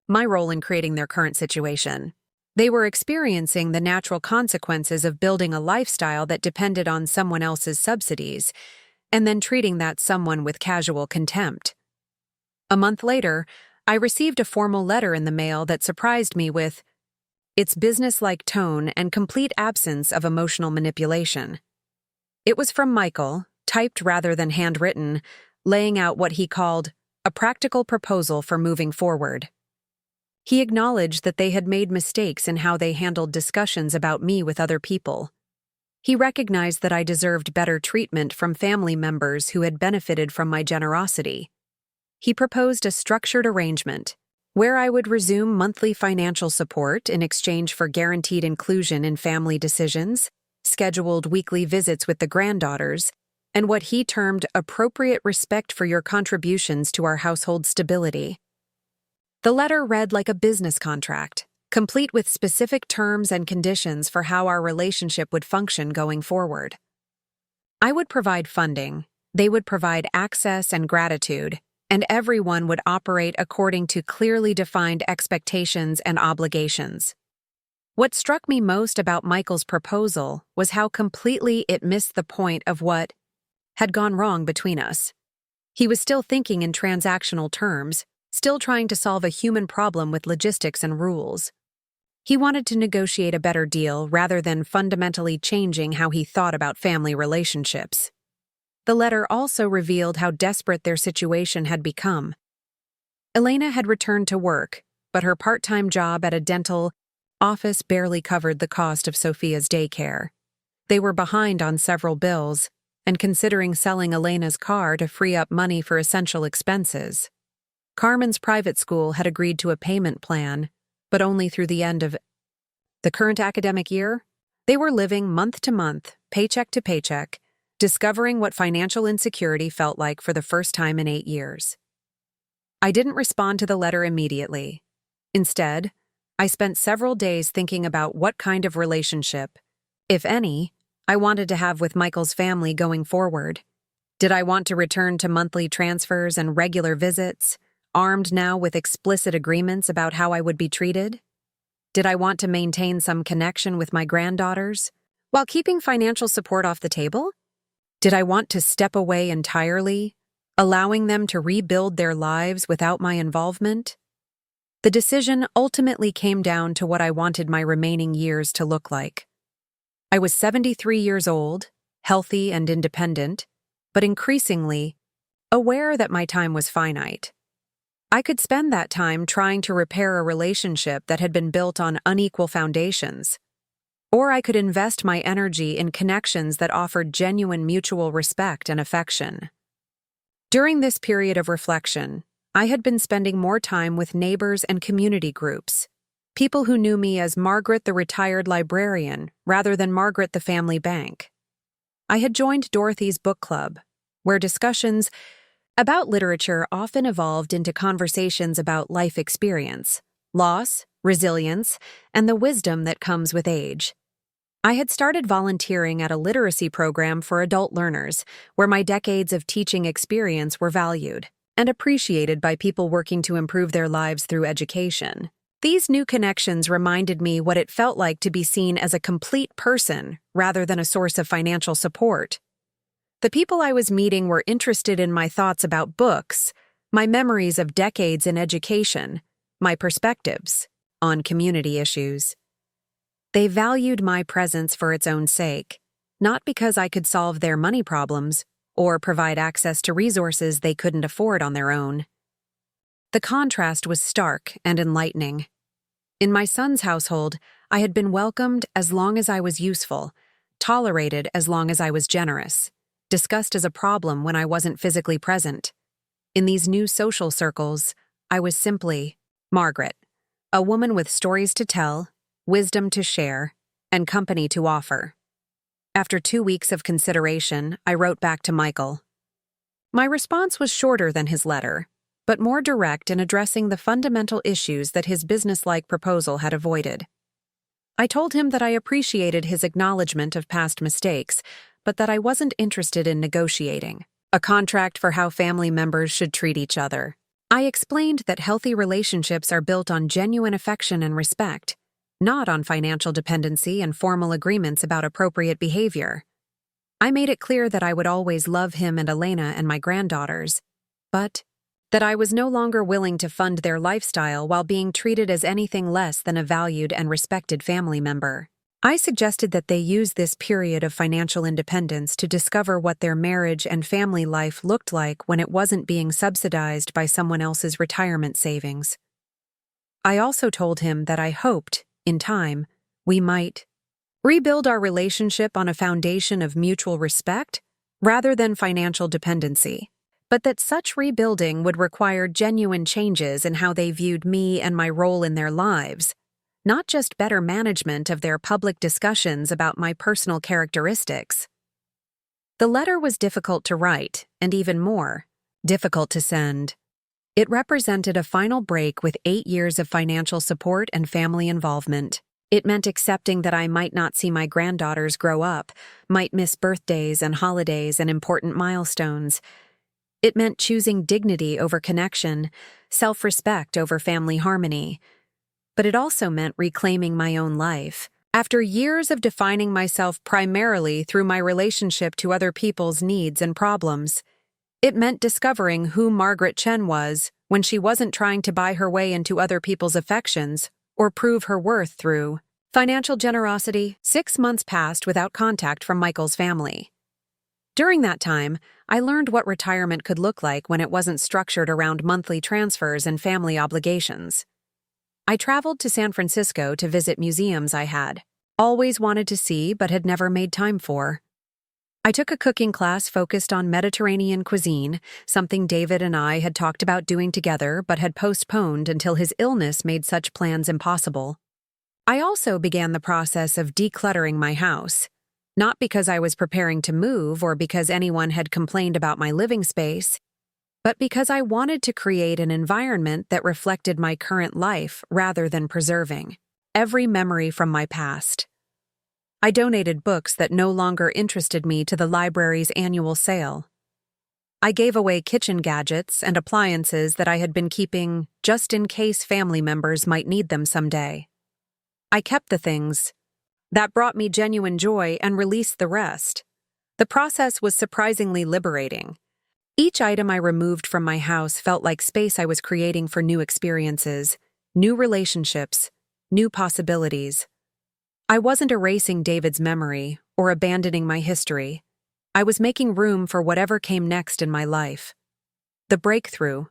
my role in creating their current situation. They were experiencing the natural consequences of building a lifestyle that depended on someone else's subsidies, and then treating that someone with casual contempt. A month later, I received a formal letter in the mail that surprised me with its business-like tone and complete absence of emotional manipulation. It was from Michael, typed rather than handwritten, laying out what he called a practical proposal for moving forward. He acknowledged that they had made mistakes in how they handled discussions about me with other people. He recognized that I deserved better treatment from family members who had benefited from my generosity. He proposed a structured arrangement where I would resume monthly financial support in exchange for guaranteed inclusion in family decisions, scheduled weekly visits with the granddaughters, and what he termed appropriate respect for your contributions to our household stability. The letter read like a business contract, complete with specific terms and conditions for how our relationship would function going forward. I would provide funding, they would provide access and gratitude, and everyone would operate according to clearly defined expectations and obligations. What struck me most about Michael's proposal was how completely it missed the point of what had gone wrong between us. He was still thinking in transactional terms, still trying to solve a human problem with logistics and rules. He wanted to negotiate a better deal rather than fundamentally changing how he thought about family relationships. The letter also revealed how desperate their situation had become. Elena had returned to work, but her part-time job at a dental office barely covered the cost of Sophia's daycare. They were behind on several bills, and considering selling Elena's car to free up money for essential expenses. Carmen's private school had agreed to a payment plan, but only through the end of the current academic year. They were living month to month, paycheck to paycheck, discovering what financial insecurity felt like for the first time in 8 years. I didn't respond to the letter immediately. Instead, I spent several days thinking about what kind of relationship, if any, I wanted to have with Michael's family going forward. Did I want to return to monthly transfers and regular visits, armed now with explicit agreements about how I would be treated? Did I want to maintain some connection with my granddaughters, while keeping financial support off the table? Did I want to step away entirely, allowing them to rebuild their lives without my involvement? The decision ultimately came down to what I wanted my remaining years to look like. I was 73 years old, healthy and independent, but increasingly aware that my time was finite. I could spend that time trying to repair a relationship that had been built on unequal foundations, or I could invest my energy in connections that offered genuine mutual respect and affection. During this period of reflection, I had been spending more time with neighbors and community groups, people who knew me as Margaret the retired librarian rather than Margaret the family bank. I had joined Dorothy's book club, where discussions about literature often evolved into conversations about life experience, loss, resilience, and the wisdom that comes with age. I had started volunteering at a literacy program for adult learners, where my decades of teaching experience were valued and appreciated by people working to improve their lives through education. These new connections reminded me what it felt like to be seen as a complete person rather than a source of financial support. The people I was meeting were interested in my thoughts about books, my memories of decades in education, my perspectives on community issues. They valued my presence for its own sake, not because I could solve their money problems or provide access to resources they couldn't afford on their own. The contrast was stark and enlightening. In my son's household, I had been welcomed as long as I was useful, tolerated as long as I was generous, discussed as a problem when I wasn't physically present. In these new social circles, I was simply Margaret, a woman with stories to tell, wisdom to share, and company to offer. After 2 weeks of consideration, I wrote back to Michael. My response was shorter than his letter, but more direct in addressing the fundamental issues that his businesslike proposal had avoided. I told him that I appreciated his acknowledgement of past mistakes, but that I wasn't interested in negotiating a contract for how family members should treat each other. I explained that healthy relationships are built on genuine affection and respect, not on financial dependency and formal agreements about appropriate behavior. I made it clear that I would always love him and Elena and my granddaughters, but that I was no longer willing to fund their lifestyle while being treated as anything less than a valued and respected family member. I suggested that they use this period of financial independence to discover what their marriage and family life looked like when it wasn't being subsidized by someone else's retirement savings. I also told him that I hoped, in time, we might rebuild our relationship on a foundation of mutual respect rather than financial dependency, but that such rebuilding would require genuine changes in how they viewed me and my role in their lives, not just better management of their public discussions about my personal characteristics. The letter was difficult to write, and even more, difficult to send. It represented a final break with 8 years of financial support and family involvement. It meant accepting that I might not see my granddaughters grow up, might miss birthdays and holidays and important milestones. It meant choosing dignity over connection, self-respect over family harmony. But it also meant reclaiming my own life. After years of defining myself primarily through my relationship to other people's needs and problems, it meant discovering who Margaret Chen was when she wasn't trying to buy her way into other people's affections or prove her worth through financial generosity. 6 months passed without contact from Michael's family. During that time, I learned what retirement could look like when it wasn't structured around monthly transfers and family obligations. I traveled to San Francisco to visit museums I had always wanted to see but had never made time for. I took a cooking class focused on Mediterranean cuisine, something David and I had talked about doing together but had postponed until his illness made such plans impossible. I also began the process of decluttering my house, not because I was preparing to move or because anyone had complained about my living space, but because I wanted to create an environment that reflected my current life rather than preserving every memory from my past. I donated books that no longer interested me to the library's annual sale. I gave away kitchen gadgets and appliances that I had been keeping just in case family members might need them someday. I kept the things that brought me genuine joy and released the rest. The process was surprisingly liberating. Each item I removed from my house felt like space I was creating for new experiences, new relationships, new possibilities. I wasn't erasing David's memory or abandoning my history. I was making room for whatever came next in my life. The breakthrough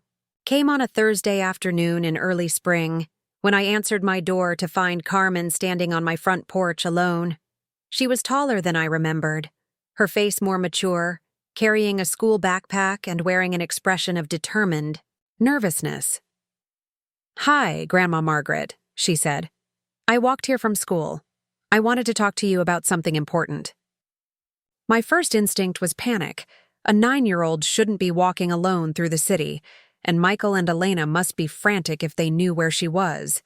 came on a Thursday afternoon in early spring when I answered my door to find Carmen standing on my front porch alone. She was taller than I remembered, her face more mature, carrying a school backpack and wearing an expression of determined nervousness. "Hi, Grandma Margaret," she said. "I walked here from school. I wanted to talk to you about something important." My first instinct was panic. A 9-year-old shouldn't be walking alone through the city, and Michael and Elena must be frantic if they knew where she was.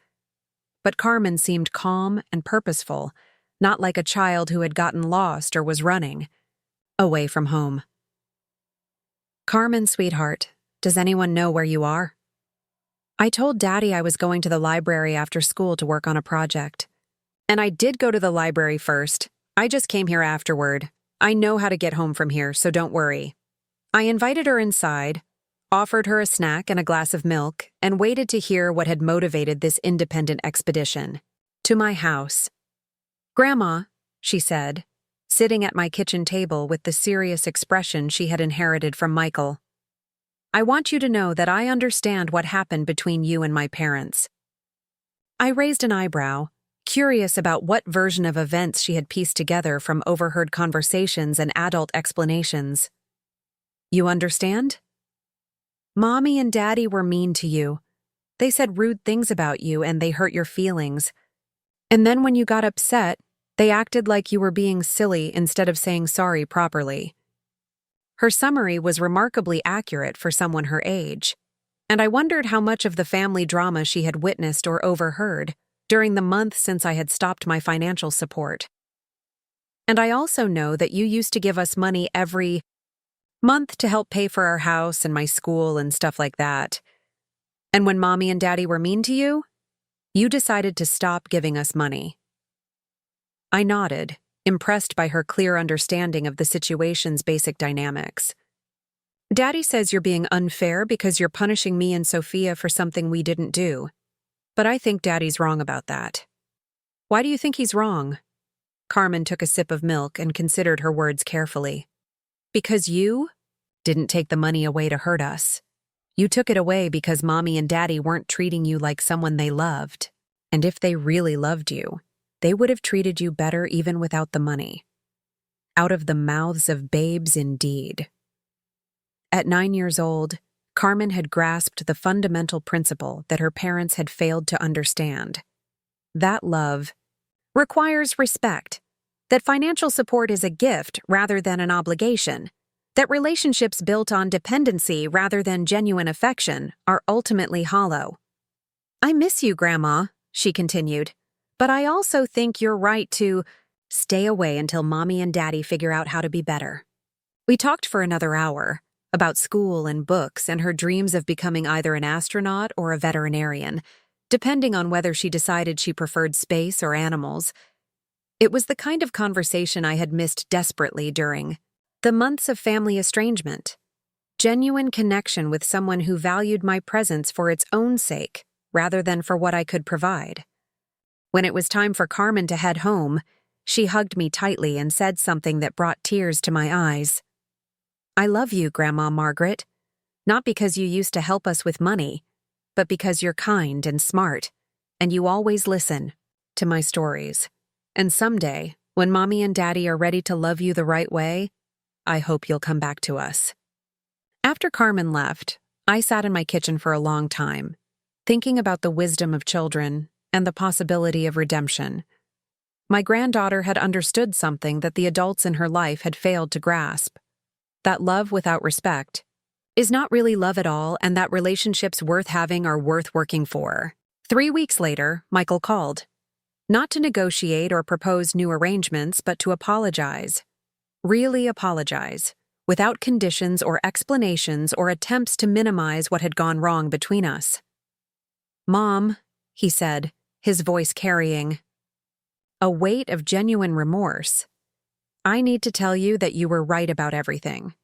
But Carmen seemed calm and purposeful, not like a child who had gotten lost or was running away from home. "Carmen, sweetheart, does anyone know where you are?" "I told Daddy I was going to the library after school to work on a project. And I did go to the library first. I just came here afterward. I know how to get home from here, so don't worry." I invited her inside, offered her a snack and a glass of milk, and waited to hear what had motivated this independent expedition to my house. "Grandma," she said, sitting at my kitchen table with the serious expression she had inherited from Michael, "I want you to know that I understand what happened between you and my parents." I raised an eyebrow, curious about what version of events she had pieced together from overheard conversations and adult explanations. "You understand? Mommy and Daddy were mean to you. They said rude things about you and they hurt your feelings. And then when you got upset, they acted like you were being silly instead of saying sorry properly." Her summary was remarkably accurate for someone her age, and I wondered how much of the family drama she had witnessed or overheard during the month since I had stopped my financial support. "And I also know that you used to give us money every month to help pay for our house and my school and stuff like that. And when Mommy and Daddy were mean to you, you decided to stop giving us money." I nodded, impressed by her clear understanding of the situation's basic dynamics. "Daddy says you're being unfair because you're punishing me and Sophia for something we didn't do. But I think Daddy's wrong about that." "Why do you think he's wrong?" Carmen took a sip of milk and considered her words carefully. "Because you didn't take the money away to hurt us. You took it away because Mommy and Daddy weren't treating you like someone they loved. And if they really loved you, they would have treated you better even without the money." Out of the mouths of babes indeed. At 9 years old, Carmen had grasped the fundamental principle that her parents had failed to understand. That love requires respect, that financial support is a gift rather than an obligation, that relationships built on dependency rather than genuine affection are ultimately hollow. "I miss you, Grandma," she continued, "but I also think you're right to stay away until Mommy and Daddy figure out how to be better." We talked for another hour about school and books and her dreams of becoming either an astronaut or a veterinarian, depending on whether she decided she preferred space or animals. It was the kind of conversation I had missed desperately during the months of family estrangement. Genuine connection with someone who valued my presence for its own sake rather than for what I could provide. When it was time for Carmen to head home, she hugged me tightly and said something that brought tears to my eyes. "I love you, Grandma Margaret. Not because you used to help us with money, but because you're kind and smart, and you always listen to my stories. And someday, when Mommy and Daddy are ready to love you the right way, I hope you'll come back to us." After Carmen left, I sat in my kitchen for a long time, thinking about the wisdom of children and the possibility of redemption. My granddaughter had understood something that the adults in her life had failed to grasp: that love without respect is not really love at all, and that relationships worth having are worth working for. 3 weeks later, Michael called. Not to negotiate or propose new arrangements, but to apologize. Really apologize, without conditions or explanations or attempts to minimize what had gone wrong between us. "Mom," he said, his voice carrying a weight of genuine remorse, "I need to tell you that you were right about everything.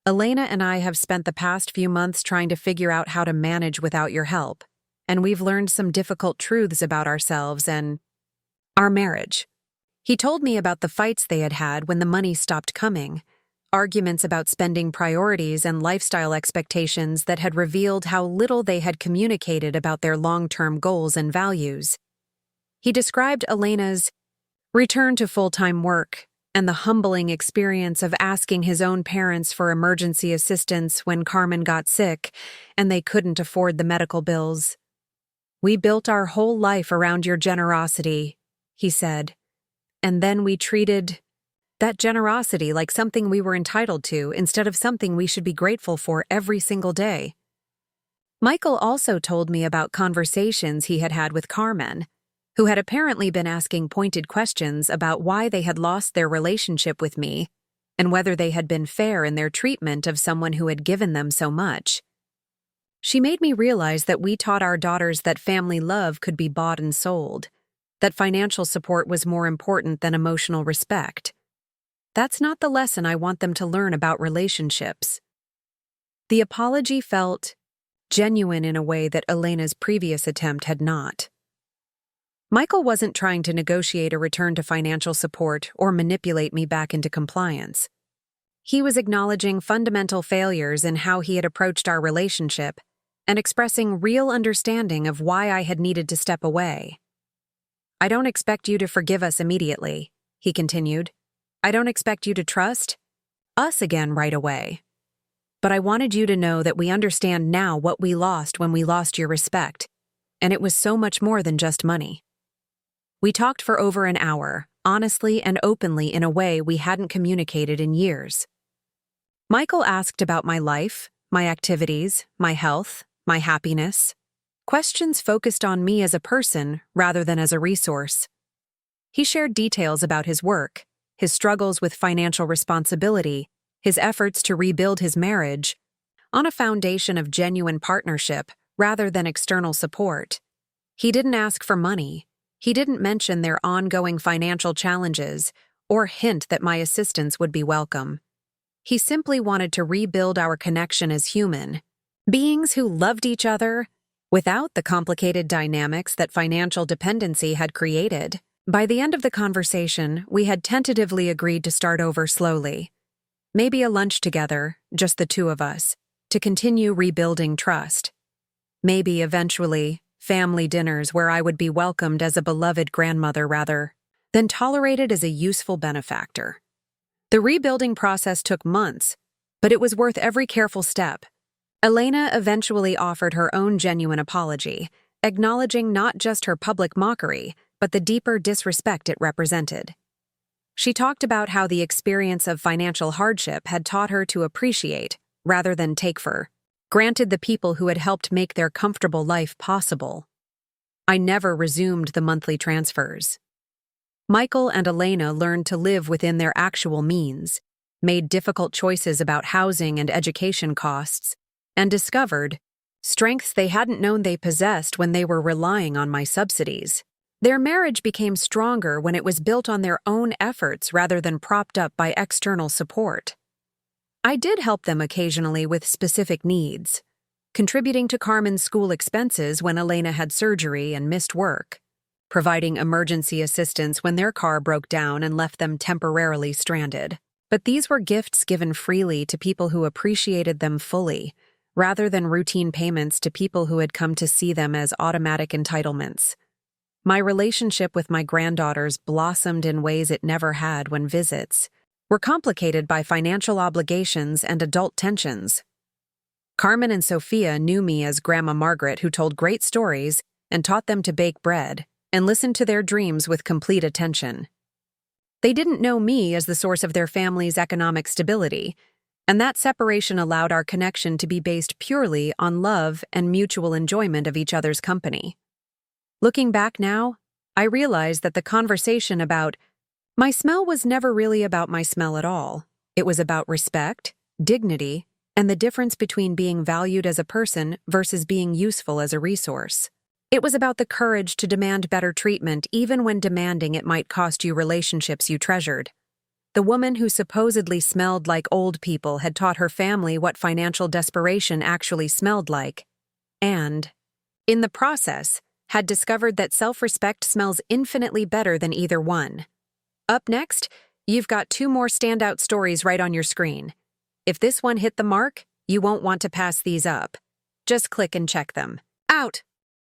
Elena and I have spent the past few months trying to figure out how to manage without your help, and we've learned some difficult truths about ourselves and our marriage." He told me about the fights they had had when the money stopped coming, arguments about spending priorities and lifestyle expectations that had revealed how little they had communicated about their long-term goals and values. He described Elena's return to full-time work and the humbling experience of asking his own parents for emergency assistance when Carmen got sick and they couldn't afford the medical bills. "We built our whole life around your generosity," he said, "and then we treated that generosity like something we were entitled to instead of something we should be grateful for every single day." Michael also told me about conversations he had had with Carmen, who had apparently been asking pointed questions about why they had lost their relationship with me and whether they had been fair in their treatment of someone who had given them so much. She made me realize that we taught our daughters that family love could be bought and sold, that financial support was more important than emotional respect. That's not the lesson I want them to learn about relationships. The apology felt genuine in a way that Elena's previous attempt had not. Michael wasn't trying to negotiate a return to financial support or manipulate me back into compliance. He was acknowledging fundamental failures in how he had approached our relationship and expressing real understanding of why I had needed to step away. "I don't expect you to forgive us immediately," he continued. "I don't expect you to trust us again right away. But I wanted you to know that we understand now what we lost when we lost your respect, and it was so much more than just money." We talked for over an hour, honestly and openly in a way we hadn't communicated in years. Michael asked about my life, my activities, my health, my happiness. Questions focused on me as a person rather than as a resource. He shared details about his work, his struggles with financial responsibility, his efforts to rebuild his marriage, on a foundation of genuine partnership rather than external support. He didn't ask for money. He didn't mention their ongoing financial challenges or hint that my assistance would be welcome. He simply wanted to rebuild our connection as human beings who loved each other without the complicated dynamics that financial dependency had created. By the end of the conversation, we had tentatively agreed to start over slowly. Maybe a lunch together, just the two of us, to continue rebuilding trust. Maybe, eventually, family dinners where I would be welcomed as a beloved grandmother rather than tolerated as a useful benefactor. The rebuilding process took months, but it was worth every careful step. Elena eventually offered her own genuine apology, acknowledging not just her public mockery, but the deeper disrespect it represented. She talked about how the experience of financial hardship had taught her to appreciate, rather than take for granted, the people who had helped make their comfortable life possible. I never resumed the monthly transfers. Michael and Elena learned to live within their actual means, made difficult choices about housing and education costs, and discovered strengths they hadn't known they possessed when they were relying on my subsidies. Their marriage became stronger when it was built on their own efforts rather than propped up by external support. I did help them occasionally with specific needs, contributing to Carmen's school expenses when Elena had surgery and missed work. providing emergency assistance when their car broke down and left them temporarily stranded. But these were gifts given freely to people who appreciated them fully, rather than routine payments to people who had come to see them as automatic entitlements. My relationship with my granddaughters blossomed in ways it never had when visits were complicated by financial obligations and adult tensions. Carmen and Sophia knew me as Grandma Margaret, who told great stories and taught them to bake bread and listened to their dreams with complete attention. They didn't know me as the source of their family's economic stability, and that separation allowed our connection to be based purely on love and mutual enjoyment of each other's company. Looking back now, I realize that the conversation about my smell was never really about my smell at all. It was about respect, dignity, and the difference between being valued as a person versus being useful as a resource. It was about the courage to demand better treatment even when demanding it might cost you relationships you treasured. The woman who supposedly smelled like old people had taught her family what financial desperation actually smelled like, and, in the process, had discovered that self-respect smells infinitely better than either one. Up next, you've got 2 more standout stories right on your screen. If this one hit the mark, you won't want to pass these up. Just click and check them. Out!